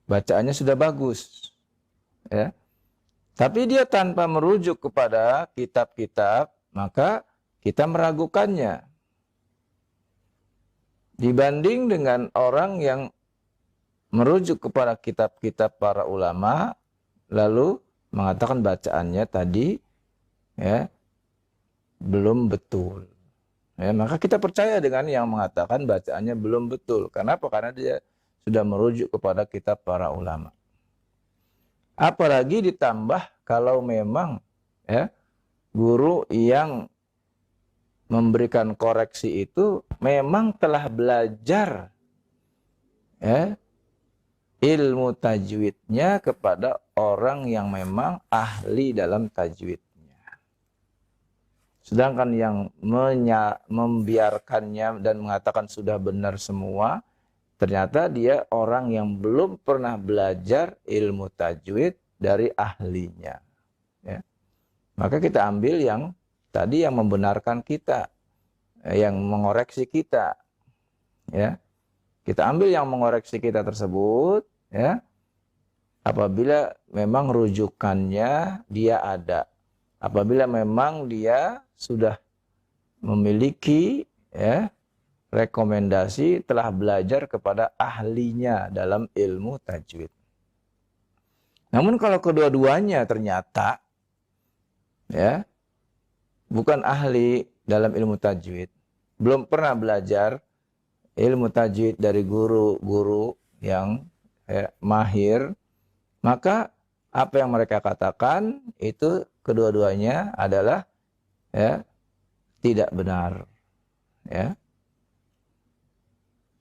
bacaannya sudah bagus ya, tapi dia tanpa merujuk kepada kitab-kitab, maka kita meragukannya. Dibanding dengan orang yang merujuk kepada kitab-kitab para ulama, lalu mengatakan bacaannya tadi ya belum betul. Ya, maka kita percaya dengan yang mengatakan bacaannya belum betul. Kenapa? Karena dia sudah merujuk kepada kitab para ulama. Apalagi ditambah kalau memang ya guru yang memberikan koreksi itu memang telah belajar ya ilmu tajwidnya kepada orang yang memang ahli dalam tajwidnya. Sedangkan yang membiarkannya dan mengatakan sudah benar semua, ternyata dia orang yang belum pernah belajar ilmu tajwid dari ahlinya. Ya. Maka kita ambil yang tadi yang membenarkan kita, yang mengoreksi kita. Ya. Kita ambil yang mengoreksi kita tersebut, ya. Apabila memang rujukannya dia ada. Apabila memang dia sudah memiliki ya rekomendasi, telah belajar kepada ahlinya dalam ilmu tajwid. Namun kalau kedua-duanya ternyata ya bukan ahli dalam ilmu tajwid, belum pernah belajar ilmu tajwid dari guru-guru yang mahir, maka apa yang mereka katakan itu kedua-duanya adalah ya tidak benar. Ya.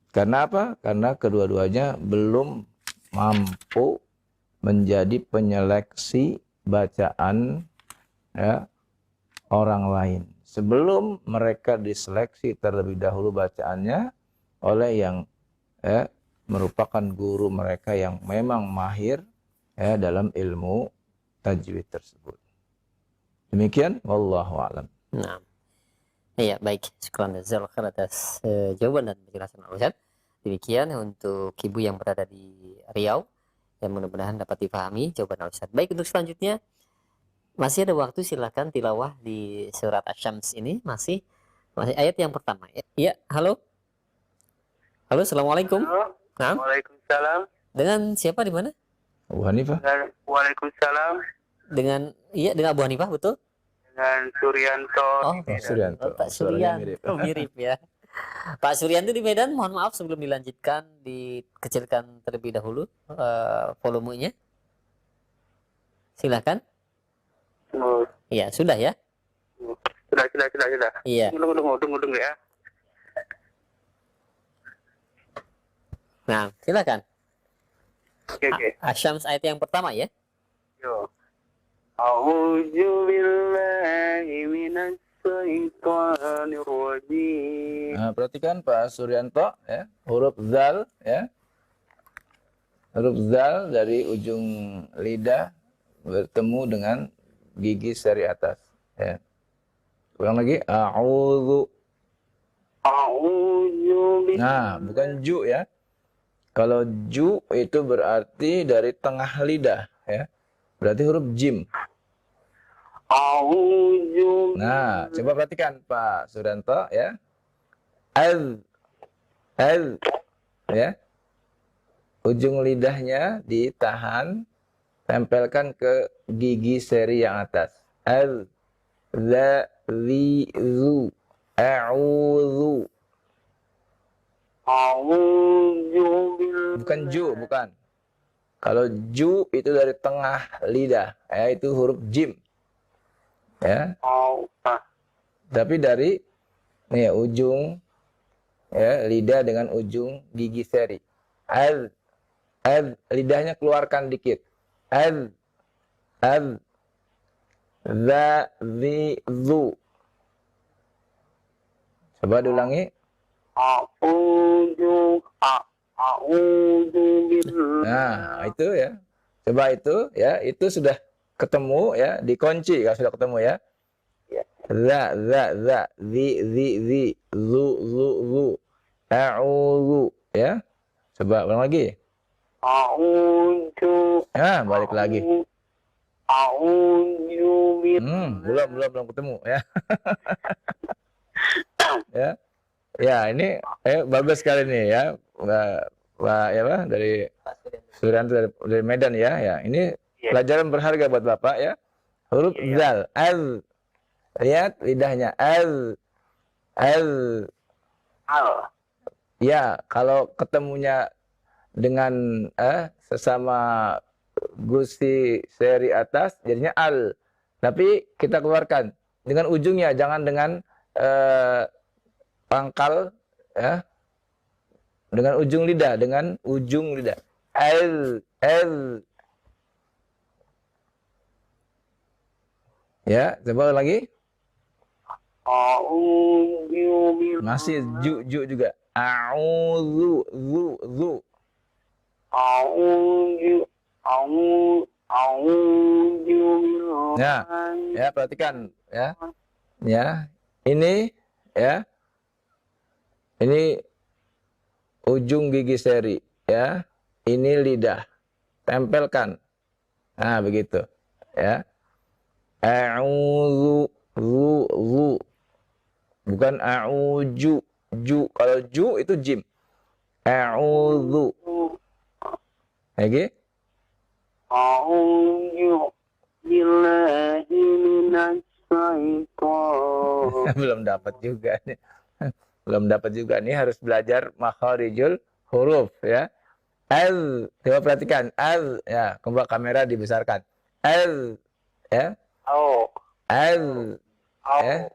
Karena apa? Karena kedua-duanya belum mampu menjadi penyeleksi bacaan ya, orang lain. Sebelum mereka diseleksi terlebih dahulu bacaannya oleh yang merupakan guru mereka yang memang mahir dalam ilmu tajwid tersebut. Demikian, wallahu a'lam. Nah. Iya, baik. Syukran jazakallahu khair atas jawaban dan penjelasan Ustaz. Demikian untuk ibu yang berada di Riau, yang mudah-mudahan dapat dipahami jawaban Ustaz. Baik, untuk selanjutnya masih ada waktu, silakan tilawah di surat Asy-Syams ini, masih ayat yang pertama. Ya, halo. Halo, assalamualaikum. Halo. Nah. Waalaikumsalam. Dengan siapa di mana? Abu Hanifah. Waalaikumsalam. Dengan Abu Hanifah, betul? Dengan Suryanto. Oh, Suryanto. Pak Suaranya Suryanto mirip ya. Pak Suryanto di Medan, mohon maaf sebelum dilanjutkan dikecilkan terlebih dahulu volumenya. Silakan. Oh, Iya, sudah ya? sudah. Iya. Tunggu ya. Nah, silakan. Oke. Asy-Syams ayat yang pertama ya. Yo. A'udzu billahi minasy syaithanir rajim. Nah, perhatikan Pak Suryanto ya, huruf zal ya. Huruf zal dari ujung lidah bertemu dengan gigi seri atas ya. Ulang lagi, a'udzu. A'udzu billahi. Nah, bukan ju ya. Kalau ju itu berarti dari tengah lidah, ya. Berarti huruf jim. A'udzu Nah, coba perhatikan Pak Suranto, ya. Az, ya. Ujung lidahnya ditahan, tempelkan ke gigi seri yang atas. Az, za, zi, zu, a'udzu. Bukan ju, bukan. Kalau ju itu dari tengah lidah, ya, itu huruf jim. Ya. Tapi dari nih ujung ya lidah dengan ujung gigi seri. Az, lidahnya keluarkan dikit. Az, za, zi, zu. Coba diulangi. Nah, itu ya. Coba itu ya, itu sudah ketemu ya, dikunci kalau sudah ketemu ya. Za, zi, zu, a'udzu ya. Coba ulang lagi. Ah, balik lagi. Belum ketemu ya. Ya. Ya, ini bagus sekali nih ya. Mbak ya Pak dari Suranto dari Medan ya. Ya, ini pelajaran berharga buat Bapak ya. Huruf zal, az. Lihat lidahnya az. Ya, kalau ketemunya dengan sesama gusi seri atas jadinya al. Tapi kita keluarkan dengan ujungnya, jangan dengan pangkal ya. Dengan ujung lidah, al. Ya, coba lagi. Masih ju juga. A'udzu, zu. Ya, perhatikan ya. Ya. Ini ya. Ini ujung gigi seri ya. Ini lidah. Tempelkan. Nah, begitu. Ya. A'udzu, zu. Bukan a'uju. Ju. Kalau ju itu jim. A'udzu. Lagi. A'udzu billahi minas syaitan. Belum dapat juga nih. Belum dapat juga nih, harus belajar makharijul huruf ya. Az, coba perhatikan az ya, coba kamera dibesarkan. Az ya. Az ya.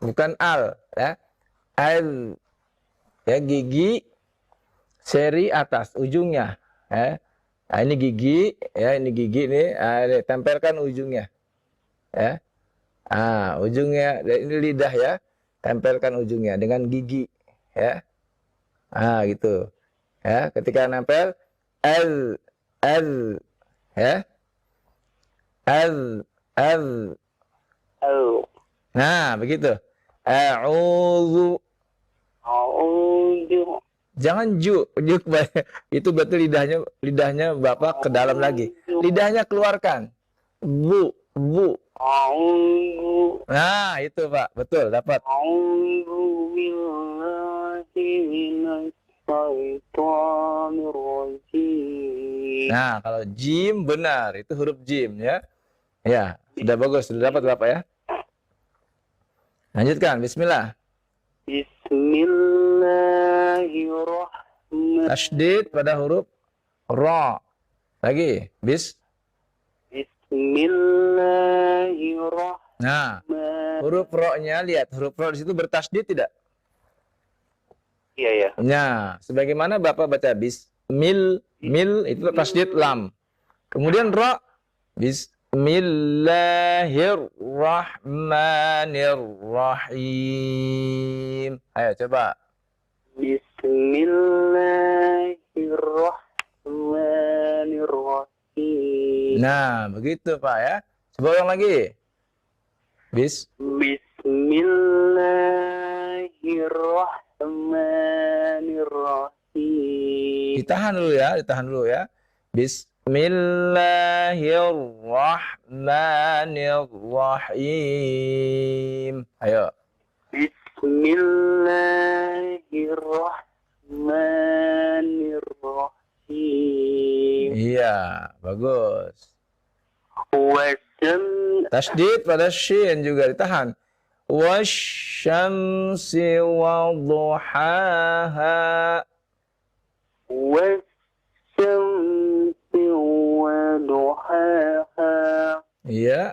Bukan al ya. Az ya, gigi seri atas ujungnya ya. Nah, ini gigi ya, ini gigi nih, ini tempelkan ujungnya ya. Ah, ujungnya ini lidah ya. Tempelkan ujungnya dengan gigi ya. Ah, gitu. Ya, ketika nempel al ya. Al. Nah, begitu. A'udzu. Jangan ju itu berarti lidahnya Bapak ke dalam lagi. Lidahnya keluarkan. Bu. Nah, itu Pak, betul, dapat. Nah, kalau jim benar, itu huruf jim ya. Ya, sudah bagus, sudah dapat Bapak ya. Lanjutkan, bismillah. Bismillahirrahmanirrahim. Tasydid pada huruf ra. Lagi, Bismillahirrahmanirrahim. Nah, huruf ro-nya lihat, huruf ro di situ bertasydid tidak? Iya ya. Nah, sebagaimana Bapak baca mil itu tasydid lam. Kemudian ro, Bismillahirrahmanirrahim. Ayo coba. Bismillahirrahmanirrahim. Nah, begitu Pak ya. Coba ulang lagi. Bismillahirrahmanirrahim. الرحيم Ditahan dulu ya. Bismillahirrahmanirrahim. Ayo. بسم الله الرحمن الرحيم Iya, bagus. والشمس Tasdid pada shin juga ditahan. Wasyamsi waduhaha. والشمس وضحاها Iya.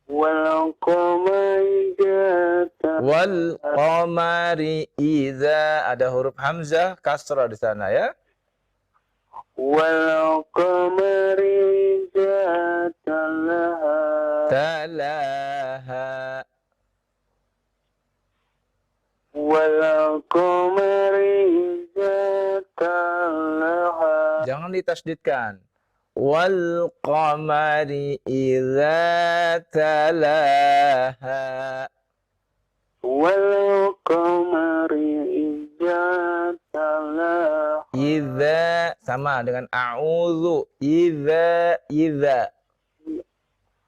والقمر إذا Wal qamari idza, ada huruf hamzah kasrah di sana ya. والقمر إذا تلاها Talaha. والقمر إذا تلاها Jangan ditasdidkan. Wal qamari idza talaha. والقمر إذا تلاها Idza sama dengan a'udzu. Idza.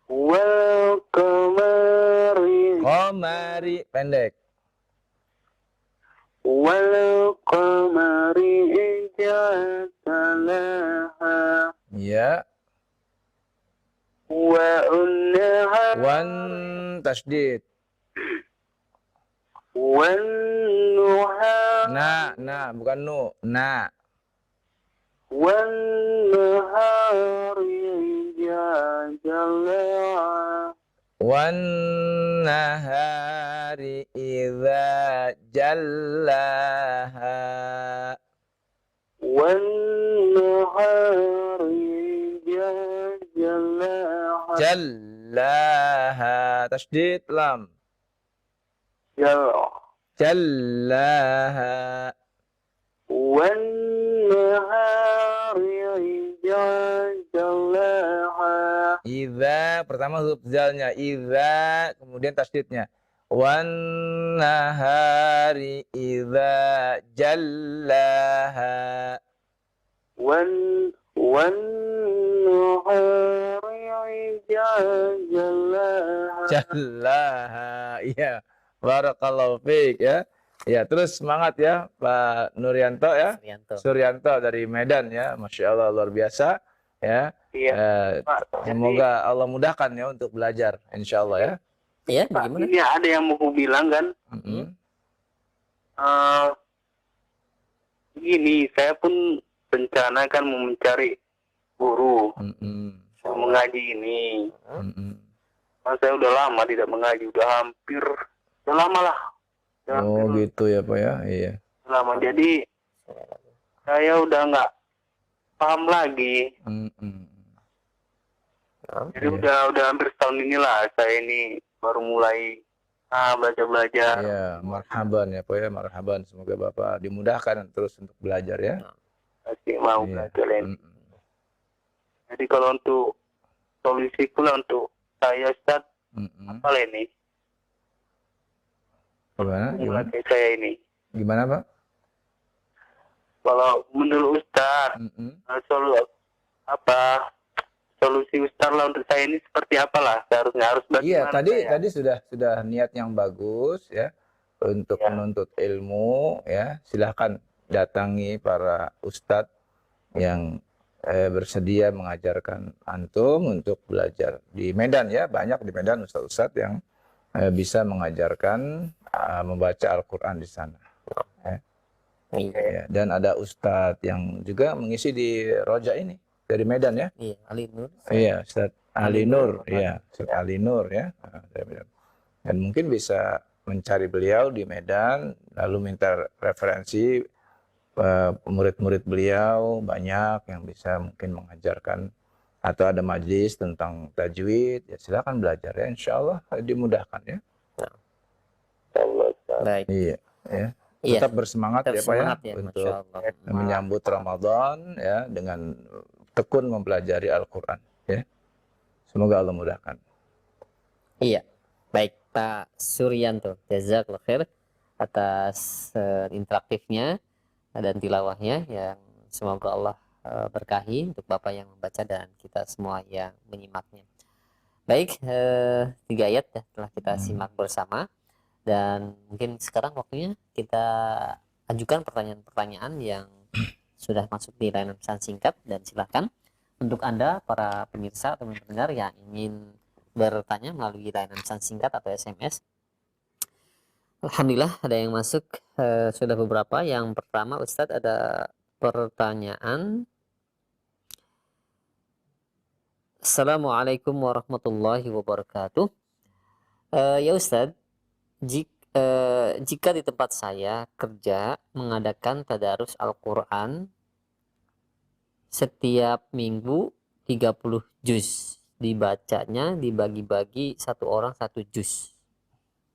والقمر Qamari pendek. والقمر إذا تلاها Ya. والنهار Wan tasdid. والنهار Bukan nu. والنهار إذا جلاها Wan nahari idza jallaha. والنهار إذا جلاها Jallaha. Tasdid lam. Jallaha. والنهار إذا جلاها Idza pertama huruf zalnya idza, kemudian tasdidnya. Wan nahari idza jallaha. والنهار إذا جلاها Jallaha. Iya. Barakallahu fiik ya. Ya, terus semangat ya Pak Nuryanto ya. Suryanto dari Medan ya. Masya Allah luar biasa ya. Iya, Pak. Semoga Allah mudahkan ya untuk belajar insya Allah ya. Iya, Pak, bagaimana? ini ada yang mau ku bilang kan. Gini, saya pun rencana kan mau mencari guru mau mengaji ini. Saya udah lama tidak mengaji, udah lama lah. Oh gitu ya Pak ya. Iya. Lama, jadi saya udah nggak paham lagi. Jadi udah hampir setahun inilah saya ini baru mulai belajar. Iya, marhaban ya Pak ya, marhaban. Semoga Bapak dimudahkan terus untuk belajar ya. Masih mau Iya. belajar ini. Jadi kalau untuk solusi pula untuk saya Ustaz, apa ini? Gimana? Kayak saya ini. Gimana Pak? Kalau menurut Ustaz, solusi Ustaz lah untuk saya ini seperti apalah? Seharusnya harus Iya, bagaimana tadi sudah niat yang bagus ya untuk menuntut ilmu ya. Silahkan datangi para ustadz yang bersedia mengajarkan antum untuk belajar di Medan ya. Banyak di Medan ustadz-ustadz yang bisa mengajarkan membaca Al-Quran di sana. Ya. Dan ada ustadz yang juga mengisi di Roja ini dari Medan ya. Iya, Ali Nur. Iya, Ustaz Ali Nur, ya, Ustaz Ali Nur ya. Dan mungkin bisa mencari beliau di Medan, lalu minta referensi murid-murid beliau banyak yang bisa mungkin mengajarkan atau ada majlis tentang tajwid, ya silakan belajar ya, insya Allah dimudahkan ya. Baik. Iya, ya. Iya. Tetap bersemangat ya Pak ya, Masya untuk Allah. menyambut Ramadan ya dengan tekun mempelajari Al-Quran ya. Semoga Allah mudahkan. Iya. Baik Pak Suryanto, jazakallahu khair atas interaktifnya dan tilawahnya, yang semoga Allah berkahi untuk Bapak yang membaca dan kita semua yang menyimaknya. Baik, 3 ayat ya telah kita simak bersama, dan mungkin sekarang waktunya kita ajukan pertanyaan-pertanyaan yang sudah masuk di layanan pesan singkat, dan silakan untuk Anda para pemirsa atau pendengar yang ingin bertanya melalui layanan pesan singkat atau SMS. Alhamdulillah ada yang masuk, sudah beberapa. Yang pertama, Ustadz, ada pertanyaan. Assalamualaikum warahmatullahi wabarakatuh. Ya Ustadz, jika di tempat saya kerja mengadakan tadarus Al-Quran setiap minggu 30 juz, dibacanya dibagi-bagi satu orang 1 juz,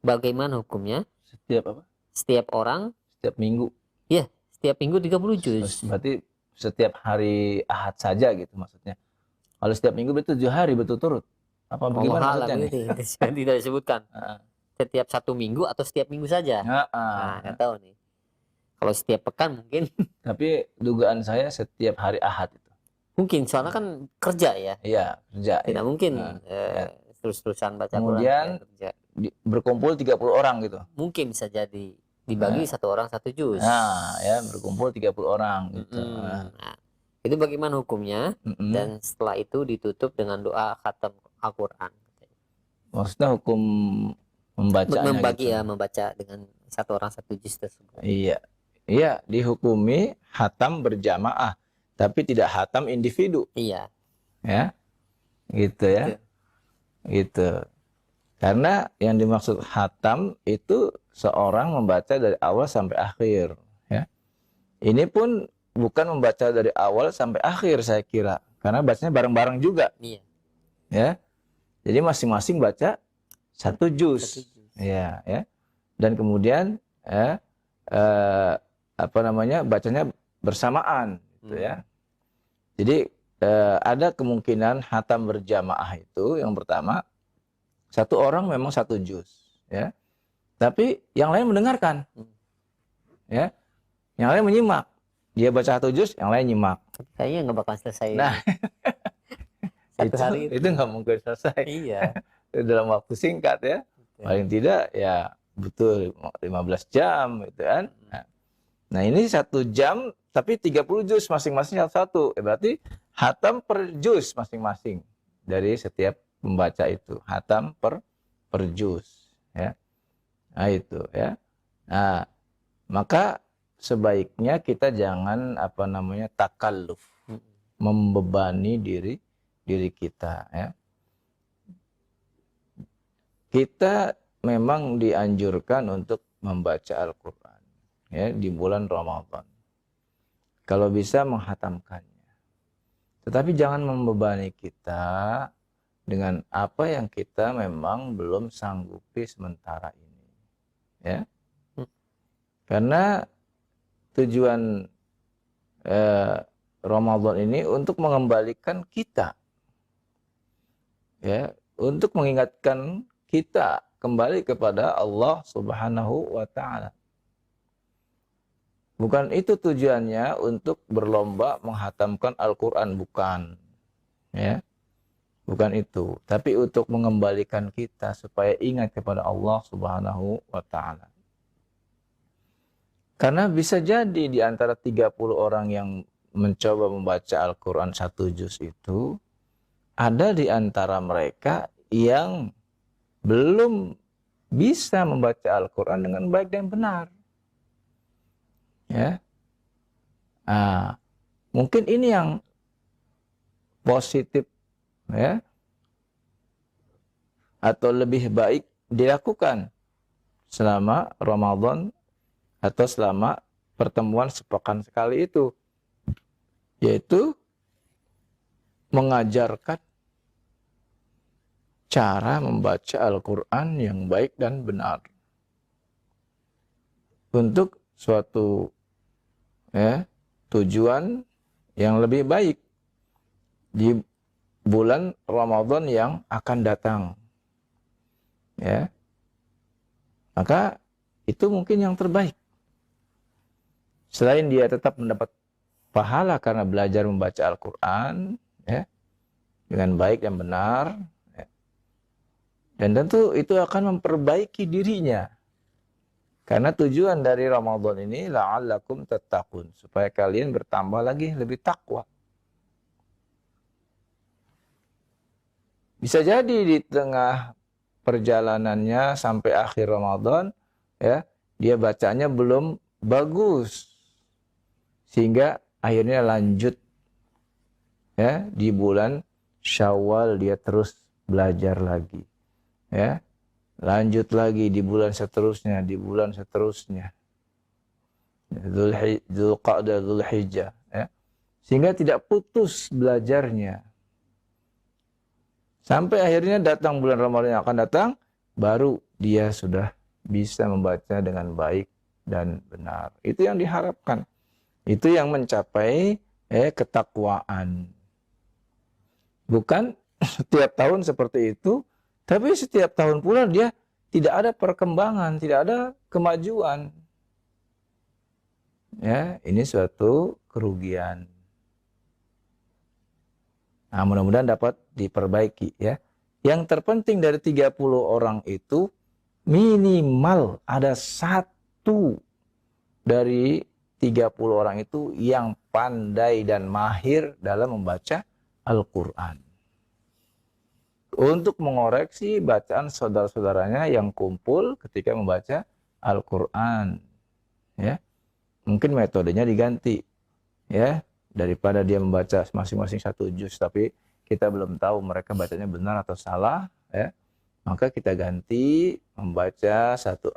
bagaimana hukumnya? Setiap apa? Setiap orang Setiap minggu. ya, setiap minggu 30 juz. Berarti setiap hari Ahad saja gitu maksudnya. Kalau setiap minggu berarti 7 hari berturut-turut. Apa bagaimana Allah maksudnya alam, nih? tidak disebutkan. Heeh. Setiap 1 minggu atau setiap minggu saja? Nah, nggak tahu nih. Kalau setiap pekan mungkin. Tapi dugaan saya setiap hari Ahad itu. Mungkin, soalnya kan kerja ya. Iya, kerja. Tidak ya. mungkin ya. terus-terusan baca Kemudian Quran kerja. Berkumpul 30 orang gitu. Mungkin bisa jadi dibagi satu orang 1 juz. Nah, ya berkumpul 30 orang gitu. Nah, itu bagaimana hukumnya? Dan setelah itu ditutup dengan doa khatam Al-Quran. Maksudnya hukum membacanya Membagi gitu. ya, membaca dengan satu orang 1 juz tersebut. Iya. Iya, dihukumi hatam berjamaah, tapi tidak hatam individu. Iya. Ya. Gitu ya. Gitu. Karena yang dimaksud hatam itu seorang membaca dari awal sampai akhir, ya. Ini pun bukan membaca dari awal sampai akhir saya kira, karena bacanya bareng-bareng juga. Iya. Ya. Jadi masing-masing baca 1 juz. Ya, ya. Dan kemudian bacanya bersamaan gitu ya. Jadi ada kemungkinan hatam berjamaah itu yang pertama, satu orang memang 1 juz, ya. Tapi yang lain mendengarkan. Ya. Yang lain menyimak. Dia baca 1 juz, yang lain nyimak. Kayaknya nggak bakal selesai. Nah, satu hari itu nggak mungkin selesai. Iya. Dalam waktu singkat ya. Paling tidak ya betul 15 jam gitu kan. Nah, ini 1 jam tapi 30 juz masing-masing satu-satu. Berarti hatam per juz masing-masing dari setiap membaca itu. Hatam per juz ya. Nah, itu ya. Nah, maka sebaiknya kita jangan takalluf, membebani diri kita ya. Kita memang dianjurkan untuk membaca Al-Quran ya di bulan Ramadan. Kalau bisa menghatamkannya. Tetapi jangan membebani kita dengan apa yang kita memang belum sanggupi sementara ini. Ya. Karena tujuan Ramadan ini untuk mengembalikan kita. Ya, untuk mengingatkan kita kembali kepada Allah Subhanahu wa taala. Bukan itu tujuannya untuk berlomba menghatamkan Al-Qur'an, bukan. Ya. Bukan itu, tapi untuk mengembalikan kita supaya ingat kepada Allah Subhanahu wa taala. Karena bisa jadi di antara 30 orang yang mencoba membaca Al-Qur'an 1 juz itu, ada di antara mereka yang belum bisa membaca Al-Quran dengan baik dan benar. Ya. Nah, mungkin ini yang positif ya. Atau lebih baik dilakukan selama Ramadan atau selama pertemuan sepekan sekali itu. Yaitu mengajarkan cara membaca Al-Quran yang baik dan benar. Untuk suatu tujuan yang lebih baik di bulan Ramadan yang akan datang. Ya. Maka itu mungkin yang terbaik. Selain dia tetap mendapat pahala karena belajar membaca Al-Quran, ya, dengan baik dan benar, ya. Dan tentu itu akan memperbaiki dirinya. Karena tujuan dari Ramadan ini la'allakum tattaqun, supaya kalian bertambah lagi lebih takwa. Bisa jadi di tengah perjalanannya sampai akhir Ramadan, ya, dia bacanya belum bagus. Sehingga akhirnya lanjut, ya, di bulan Syawal dia terus belajar lagi. Ya. Lanjut lagi di bulan seterusnya, di bulan seterusnya. Dzulqa'dah, Dzulhijjah, ya. Sehingga tidak putus belajarnya. Sampai akhirnya datang bulan Ramadan yang akan datang, baru dia sudah bisa membaca dengan baik dan benar. Itu yang diharapkan. Itu yang mencapai ketakwaan. Bukan setiap tahun seperti itu, tapi setiap tahun pula dia tidak ada perkembangan, tidak ada kemajuan. Ya, ini suatu kerugian. Nah, mudah-mudahan dapat diperbaiki, ya. Yang terpenting dari 30 orang itu minimal ada satu dari 30 orang itu yang pandai dan mahir dalam membaca Al-Quran. Untuk mengoreksi bacaan saudara-saudaranya yang kumpul ketika membaca Al-Quran. Ya. Mungkin metodenya diganti. Ya. Daripada dia membaca masing-masing satu juz, tapi kita belum tahu mereka bacanya benar atau salah. Ya. Maka kita ganti membaca satu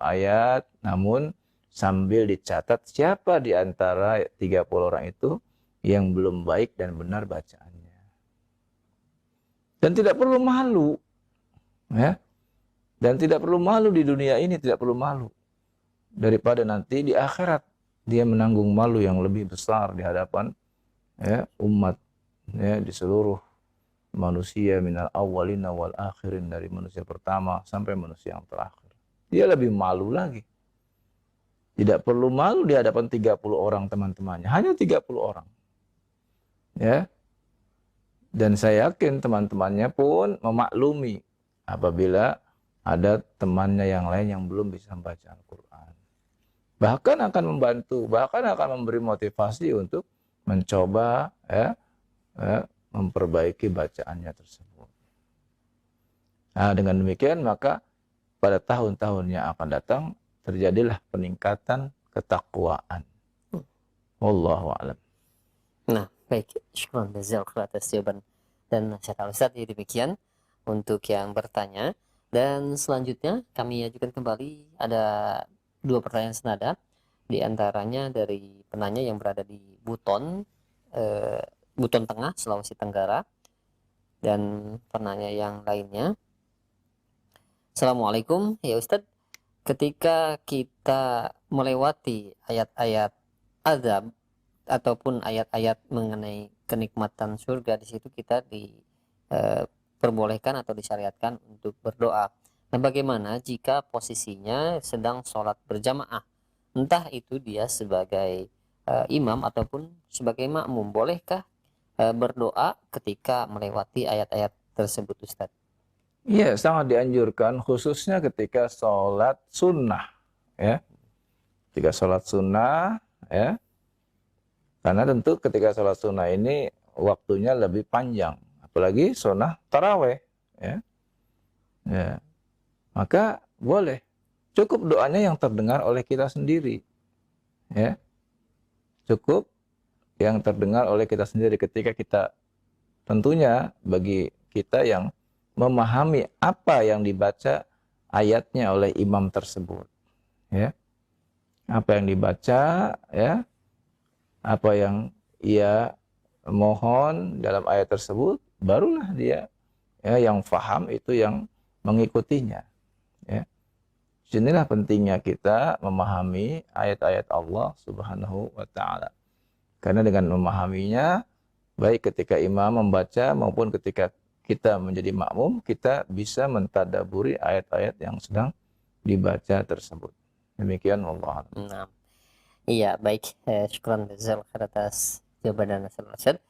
ayat, namun sambil dicatat siapa di antara 30 orang itu yang belum baik dan benar bacaannya. Dan tidak perlu malu, ya. Dan tidak perlu malu di dunia ini, tidak perlu malu. Daripada nanti di akhirat dia menanggung malu yang lebih besar di hadapan, ya, umat, ya, di seluruh manusia minal awwalina wal akhirin, dari manusia pertama sampai manusia yang terakhir. Dia lebih malu lagi. Tidak perlu malu di hadapan 30 orang teman-temannya, hanya 30 orang. Ya. Dan saya yakin teman-temannya pun memaklumi apabila ada temannya yang lain yang belum bisa membaca Al-Quran. Bahkan akan membantu, bahkan akan memberi motivasi untuk mencoba, ya, memperbaiki bacaannya tersebut. Nah, dengan demikian maka pada tahun-tahun yang akan datang terjadilah peningkatan ketakwaan. Wallahu a'lam. Nah, baik, syukran jazakallahu atas jawaban dan nasihat Ustaz. Jadi demikian untuk yang bertanya, dan selanjutnya kami ajukan kembali ada 2 pertanyaan senada, di antaranya dari penanya yang berada di Buton Tengah, Sulawesi Tenggara, dan penanya yang lainnya. Assalamualaikum ya Ustaz, ketika kita melewati ayat-ayat azab ataupun ayat-ayat mengenai kenikmatan surga, di situ kita diperbolehkan atau disyariatkan untuk berdoa. Nah, bagaimana jika posisinya sedang sholat berjamaah? Entah itu dia sebagai imam ataupun sebagai makmum, bolehkah berdoa ketika melewati ayat-ayat tersebut, Ustaz? Iya, sangat dianjurkan, khususnya ketika sholat sunnah, ya. Ketika sholat sunnah, ya. Karena tentu ketika sholat sunnah ini waktunya lebih panjang, apalagi sunnah taraweh, ya. Ya. Maka boleh, cukup doanya yang terdengar oleh kita sendiri, ya. Cukup yang terdengar oleh kita sendiri ketika kita, tentunya bagi kita yang memahami apa yang dibaca ayatnya oleh imam tersebut, ya. Apa yang dibaca, ya. Apa yang ia mohon dalam ayat tersebut, barulah dia, ya, yang faham itu yang mengikutinya. Ya. Disinilah pentingnya kita memahami ayat-ayat Allah Subhanahu wa Ta'ala. Karena dengan memahaminya, baik ketika imam membaca maupun ketika kita menjadi makmum, kita bisa mentadaburi ayat-ayat yang sedang dibaca tersebut. Demikian Allah. Nah, Iya, baik. Syukran jazakallahu khair atas jawaban dan nasihat.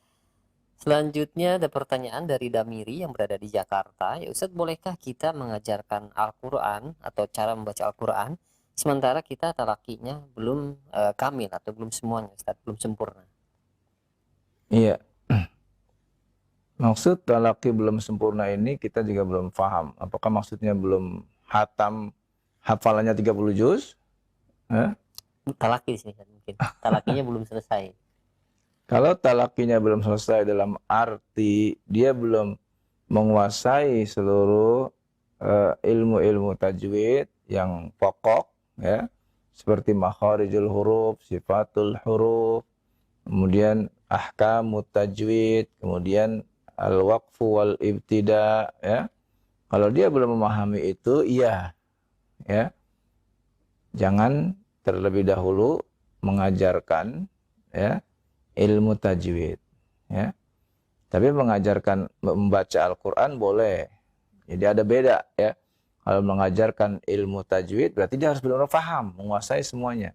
Selanjutnya ada pertanyaan dari Damiri yang berada di Jakarta. Ya Ustadz, bolehkah kita mengajarkan Al-Quran atau cara membaca Al-Quran sementara kita talakinya belum kamil atau belum semuanya, Ustadz, belum sempurna? Iya. Maksud talaki belum sempurna ini kita juga belum paham. Apakah maksudnya belum hatam hafalannya 30 juz? Talaki di sini kan mungkin. Talakinya belum selesai. Kalau talakinya belum selesai dalam arti dia belum menguasai seluruh ilmu-ilmu tajwid yang pokok, ya, seperti makharijul huruf, sifatul huruf, kemudian ahkamut tajwid, kemudian al-waqfu wal ibtida, ya. Kalau dia belum memahami itu, iya, ya. Jangan terlebih dahulu mengajarkan, ya, ilmu tajwid, ya. Tapi mengajarkan membaca Al-Qur'an boleh. Jadi ada beda, ya. Kalau mengajarkan ilmu tajwid berarti dia harus benar-benar paham, menguasai semuanya.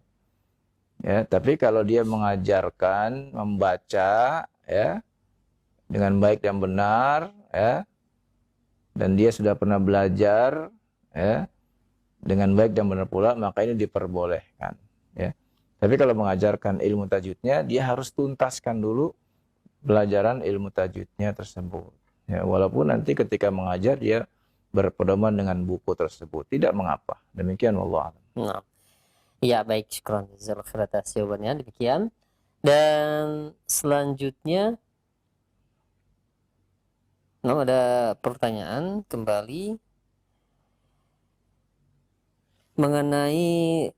Ya, tapi kalau dia mengajarkan membaca, ya, dengan baik dan benar, ya, dan dia sudah pernah belajar, ya, dengan baik dan benar pula, maka ini diperbolehkan, ya. Tapi kalau mengajarkan ilmu tajwidnya, dia harus tuntaskan dulu pelajaran ilmu tajwidnya tersebut, ya, walaupun nanti ketika mengajar dia berpedoman dengan buku tersebut, tidak mengapa. Demikian wallahu a'lam. Nah, ya baik, syukran jazakallahu khair atas jawabannya. Demikian. Dan selanjutnya, ada pertanyaan kembali mengenai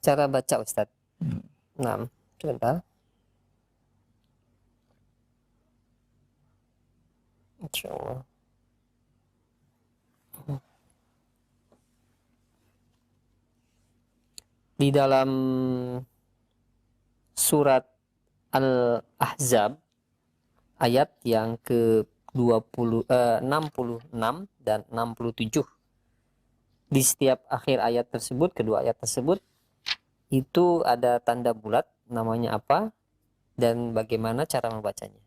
cara baca, Ustadz. Nah, sebentar. Insyaallah. Di dalam surat Al-Ahzab ayat yang ke-66 dan 67, di setiap akhir ayat tersebut, kedua ayat tersebut itu ada tanda bulat, namanya apa dan bagaimana cara membacanya?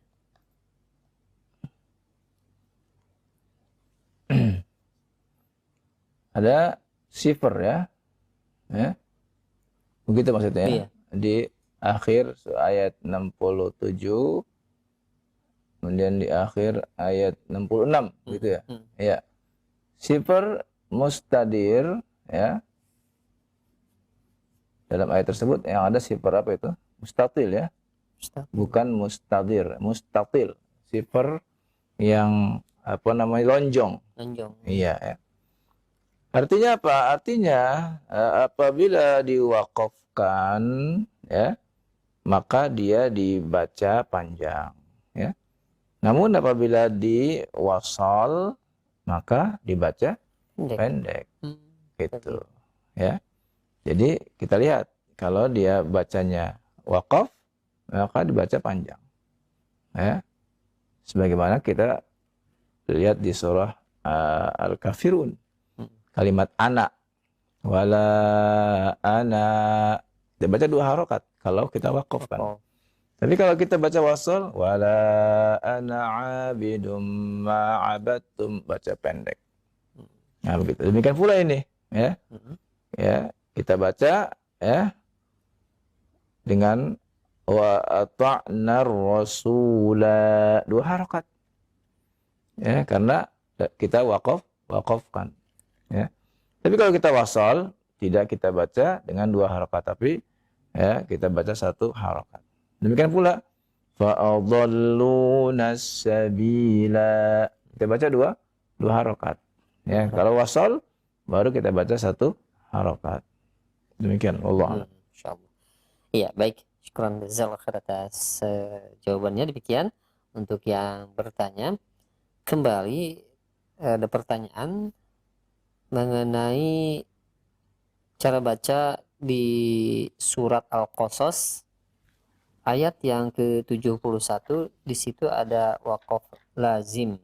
Ada sifar, ya, ya. Begitu maksudnya, ya. Iya. Di akhir ayat 67, kemudian di akhir ayat 66, gitu ya. Ya. Sifar mustadir, ya. Dalam ayat tersebut yang ada sifar apa itu? Mustatil, ya. Bukan mustadir, mustatil. Sifar yang lonjong. Lonjong. Iya, ya. Artinya apa? Artinya apabila diwakafkan, ya, maka dia dibaca panjang, ya. Namun apabila diwasal, maka dibaca pendek. Gitu, ya. Jadi kita lihat kalau dia bacanya wakaf, maka dibaca panjang, ya. Sebagaimana kita lihat di surah Al-Kafirun. Kalimat anak, wala ana, dibaca 2 harokat kalau kita wakafkan. Tapi kalau kita baca wasal, wala ana abidum ma'abattum, baca pendek. Nah begitu. Demikian pula ini, ya. Ya, kita baca, ya, dengan wa ata'nar rasula, 2 harokat. Ya, karena kita wakafkan. Ya. Tapi kalau kita wasal, tidak kita baca dengan 2 harokat, tapi, ya, kita baca 1 harokat. Demikian pula fa'adalluna sabila, kita baca 2 harokat. Ya, kalau wasal baru kita baca 1 harokat. Demikian Allah. Insyaallah. Iya, baik. Syukran jazakallahu khair atas jawabannya. Demikian untuk yang bertanya. Kembali ada pertanyaan mengenai cara baca di surat Al-Qasas ayat yang ke-71. Di situ ada wakaf lazim.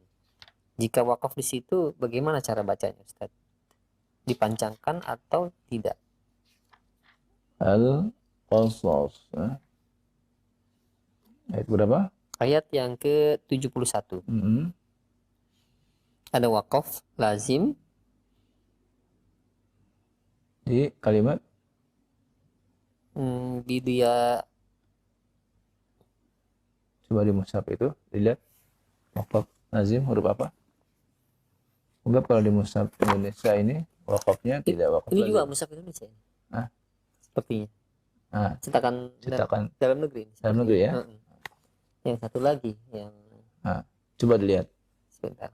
Jika wakaf di situ bagaimana cara bacanya, Ustaz? Dipanjangkan atau tidak? Qasas. Ayat berapa? Ayat yang ke-71. Ada wakaf lazim Di kalimat di dia coba di mushaf itu dilihat wakaf lazim huruf apa? Enggak, kalau di mushaf Indonesia ini wakafnya tidak wakaf ini lazim. juga mushaf Indonesia ini. Ah. Sepertinya. Ah, Cetakan dalam negeri. dalam negeri ya. Yang satu lagi yang Coba dilihat. sebentar.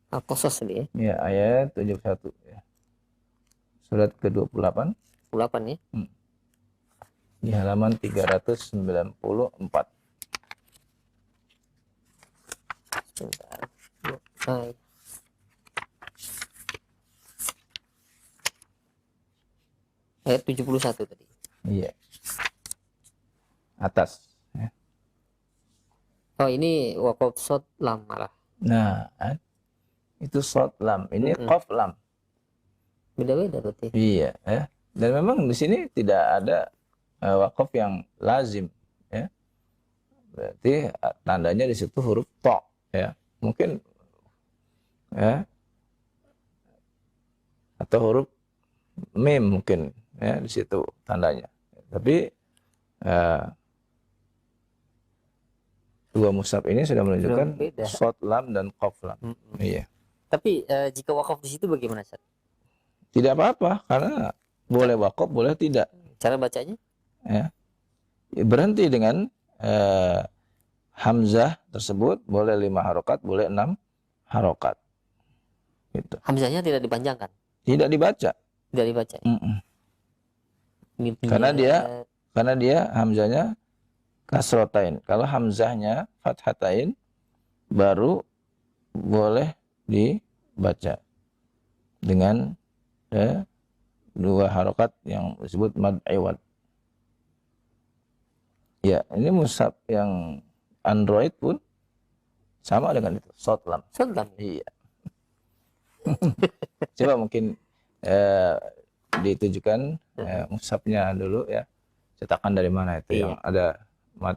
Al-Qasas ini ya. Ya, ayat 71 ya. Surat ke-28 28 ya. di halaman 394. Sebentar. Hai. Ayat 71 tadi. Iya. Atas ya. Oh, ini wakaf shad lam malah. Nah, itu shad lam. Ini qaf lam. Beda-beda berarti. Iya, ya. Dan memang di sini tidak ada wakaf yang lazim, ya. Berarti tandanya di situ huruf ta, ya. Mungkin ya. Atau huruf mim mungkin, ya, di situ tandanya. Tapi dua mushaf ini sudah menunjukkan shad lam dan qaf lam. Iya. Tapi jika wakaf di situ bagaimana, Ustaz? Tidak apa-apa, karena boleh wakaf, boleh tidak. Cara bacanya? Ya. Berhenti dengan hamzah tersebut, boleh 5 harokat, boleh 6 harokat. Gitu. Hamzahnya tidak dipanjangkan? Tidak dibaca. Tidak dibaca. Karena dia hamzahnya kasrotain. Kalau hamzahnya fathatain, baru boleh dibaca dengan 2 harokat yang disebut mad iwad. Ya, ini mushaf yang Android pun sama dengan itu, shad lam. Shad lam. Iya. Coba mungkin ditujukan mushafnya dulu ya. Cetakan dari mana itu yang ada mad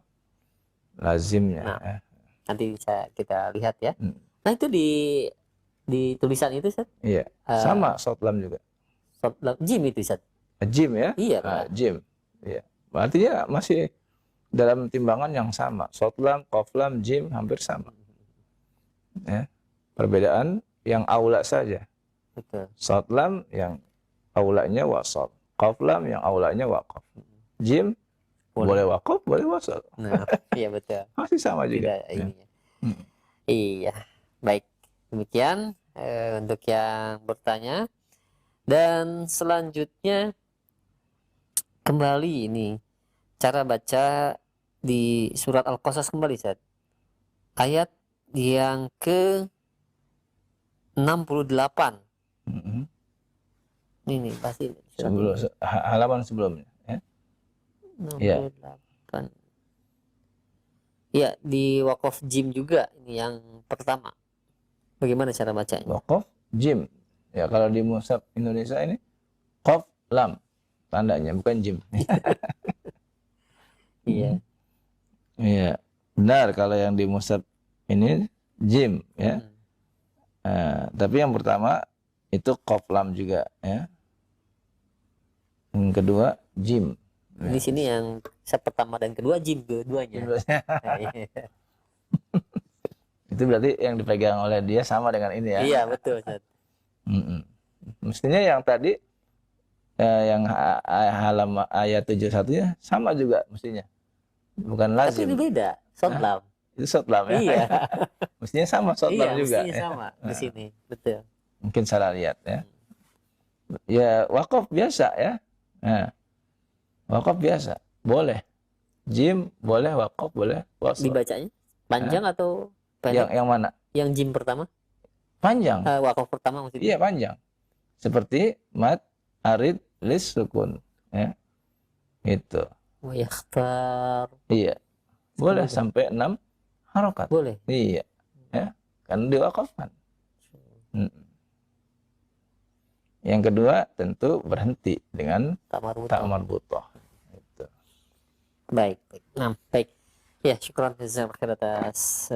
lazimnya. Nah, nanti bisa kita lihat ya. Nah, itu di tulisan itu, Ustaz? Iya. Sama shad lam juga. Shad lam jim itu, Ustaz. Jim ya? Iya, jim. Iya. Artinya masih dalam timbangan yang sama. Shad lam, qaf lam, jim hampir sama. Ya. Perbedaan yang aula saja. Betul. Shad lam yang aulanya wasal. Qaf lam yang aulanya waqaf. Jim boleh waqaf, boleh wasal. Nah, iya betul. Masih sama juga. Tidak ininya. Iya. Baik. Demikian untuk yang bertanya. Dan selanjutnya kembali ini cara baca di surat Al-Qasas kembali, Ustaz. Ayat yang ke 68. Ini pasti halaman sebelumnya ya. 68. Ya, di wakaf jim juga ini yang pertama. Bagaimana cara bacanya? Wakaf jim. Ya, kalau di mushaf Indonesia ini qaf lam tandanya, bukan jim. Iya. Iya. Benar kalau yang di mushaf ini jim ya. Tapi yang pertama itu qaf lam juga ya. Yang kedua jim. Di sini yang pertama dan kedua jim keduanya. Nah, iya. Itu berarti yang dipegang oleh dia sama dengan ini ya. Iya, betul, Ustaz. Mestinya yang tadi yang halaman ayat 71-nya sama juga mestinya. Bukan lazim. Tapi ini beda, shad lam. Itu shad lam ya. Iya. Mestinya sama shad lam juga. Mestinya sama di sini, betul. Mungkin salah lihat ya. Ya wakaf biasa ya. Nah, wakaf biasa, boleh. Jim boleh, wakaf boleh, wasl. Dibacanya panjang atau pendek? Yang mana? Yang jim pertama? Panjang. Wakaf pertama maksudnya? Iya, panjang. Seperti mat arid lis sukun ya. Itu. Wa yakhtar. Iya. Boleh sampai 6 harokat. Boleh. Iya. Ya. Kan diwakafkan. Yang kedua tentu berhenti dengan Tak tak marbutoh. Itu. Baik, baik. Nah, baik. Ya, syukran jazakallahu khair atas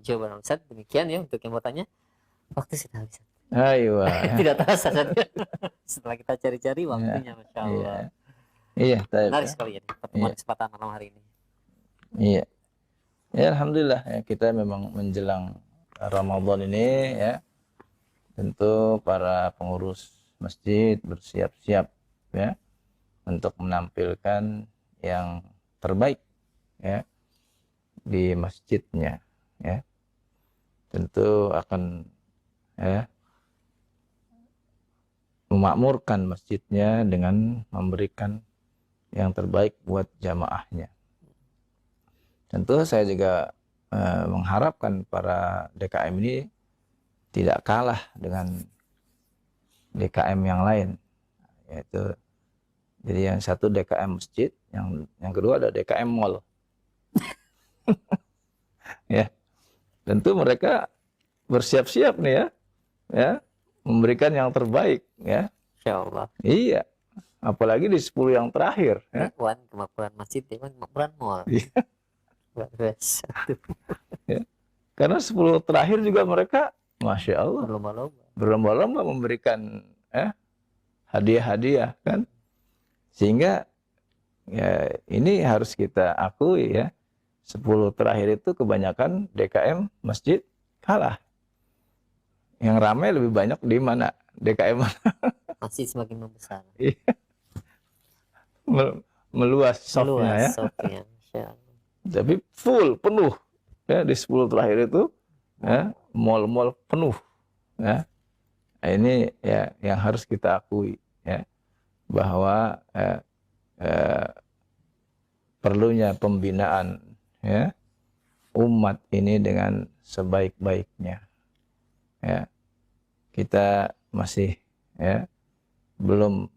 jawaban Ustaz. Demikian ya untuk yang mau tanya. Waktu sudah habis. Ayo. Tidak terasa saja. Setelah kita cari-cari waktunya, Masya Allah. Iya, Menarik sekali ya pertemuan kesempatan malam hari ini. Iya. Ya, alhamdulillah ya, kita memang menjelang Ramadan ini ya. Tentu para pengurus masjid bersiap-siap ya untuk menampilkan yang terbaik ya di masjidnya ya. Tentu akan ya memakmurkan masjidnya dengan memberikan yang terbaik buat jamaahnya. Tentu saya juga mengharapkan para DKM ini tidak kalah dengan DKM yang lain, yaitu jadi yang satu DKM masjid, yang kedua ada DKM mall. Ya, tentu mereka bersiap-siap nih ya memberikan yang terbaik ya. Insya Allah. Iya, apalagi di 10 yang terakhir ya. Wan kemakmuran masjid, Wan kemakmuran mall. Iya. Luar biasa. Ya. Karena 10 terakhir juga mereka, Masya Allah, berlomba-lomba memberikan hadiah-hadiah kan. Sehingga ya ini harus kita akui ya, 10 terakhir itu kebanyakan DKM masjid kalah. Yang ramai lebih banyak di mana? DKM mana? Masjid semakin membesar. Meluas softnya ya. Softnya, Insya Allah. Tapi full, penuh ya di 10 terakhir itu ya, mall-mall penuh ya. Nah, ini ya yang harus kita akui ya, bahwa perlunya pembinaan ya umat ini dengan sebaik-baiknya ya. Kita masih ya belum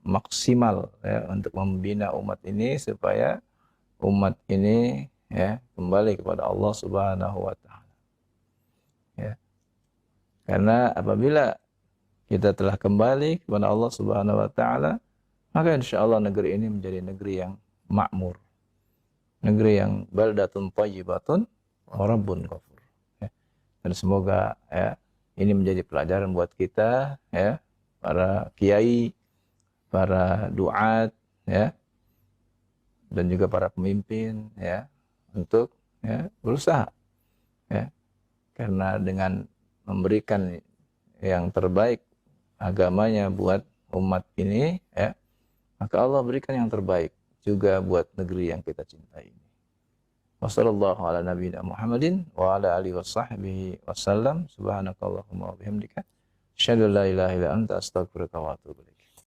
maksimal ya untuk membina umat ini supaya umat ini ya kembali kepada Allah Subhanahu wa taala. Ya. Karena apabila kita telah kembali kepada Allah Subhanahu wa taala, maka insyaallah negeri ini menjadi negeri yang makmur. Negeri yang baldatun thayyibatun wa rabbun ghafur. Ya. Dan semoga ya ini menjadi pelajaran buat kita ya, para kiai, para duat ya, dan juga para pemimpin ya, untuk ya berusaha ya, karena dengan memberikan yang terbaik agamanya buat umat ini ya, maka Allah berikan yang terbaik juga buat negeri yang kita cintai ini. Wassallallahu ala nabiyina Muhammadin wa ala alihi washabbihi wasallam. Subhanakallahumma wa bihamdika asyhadu an la ilaha illa anta astaghfiruka wa atubu ilaik.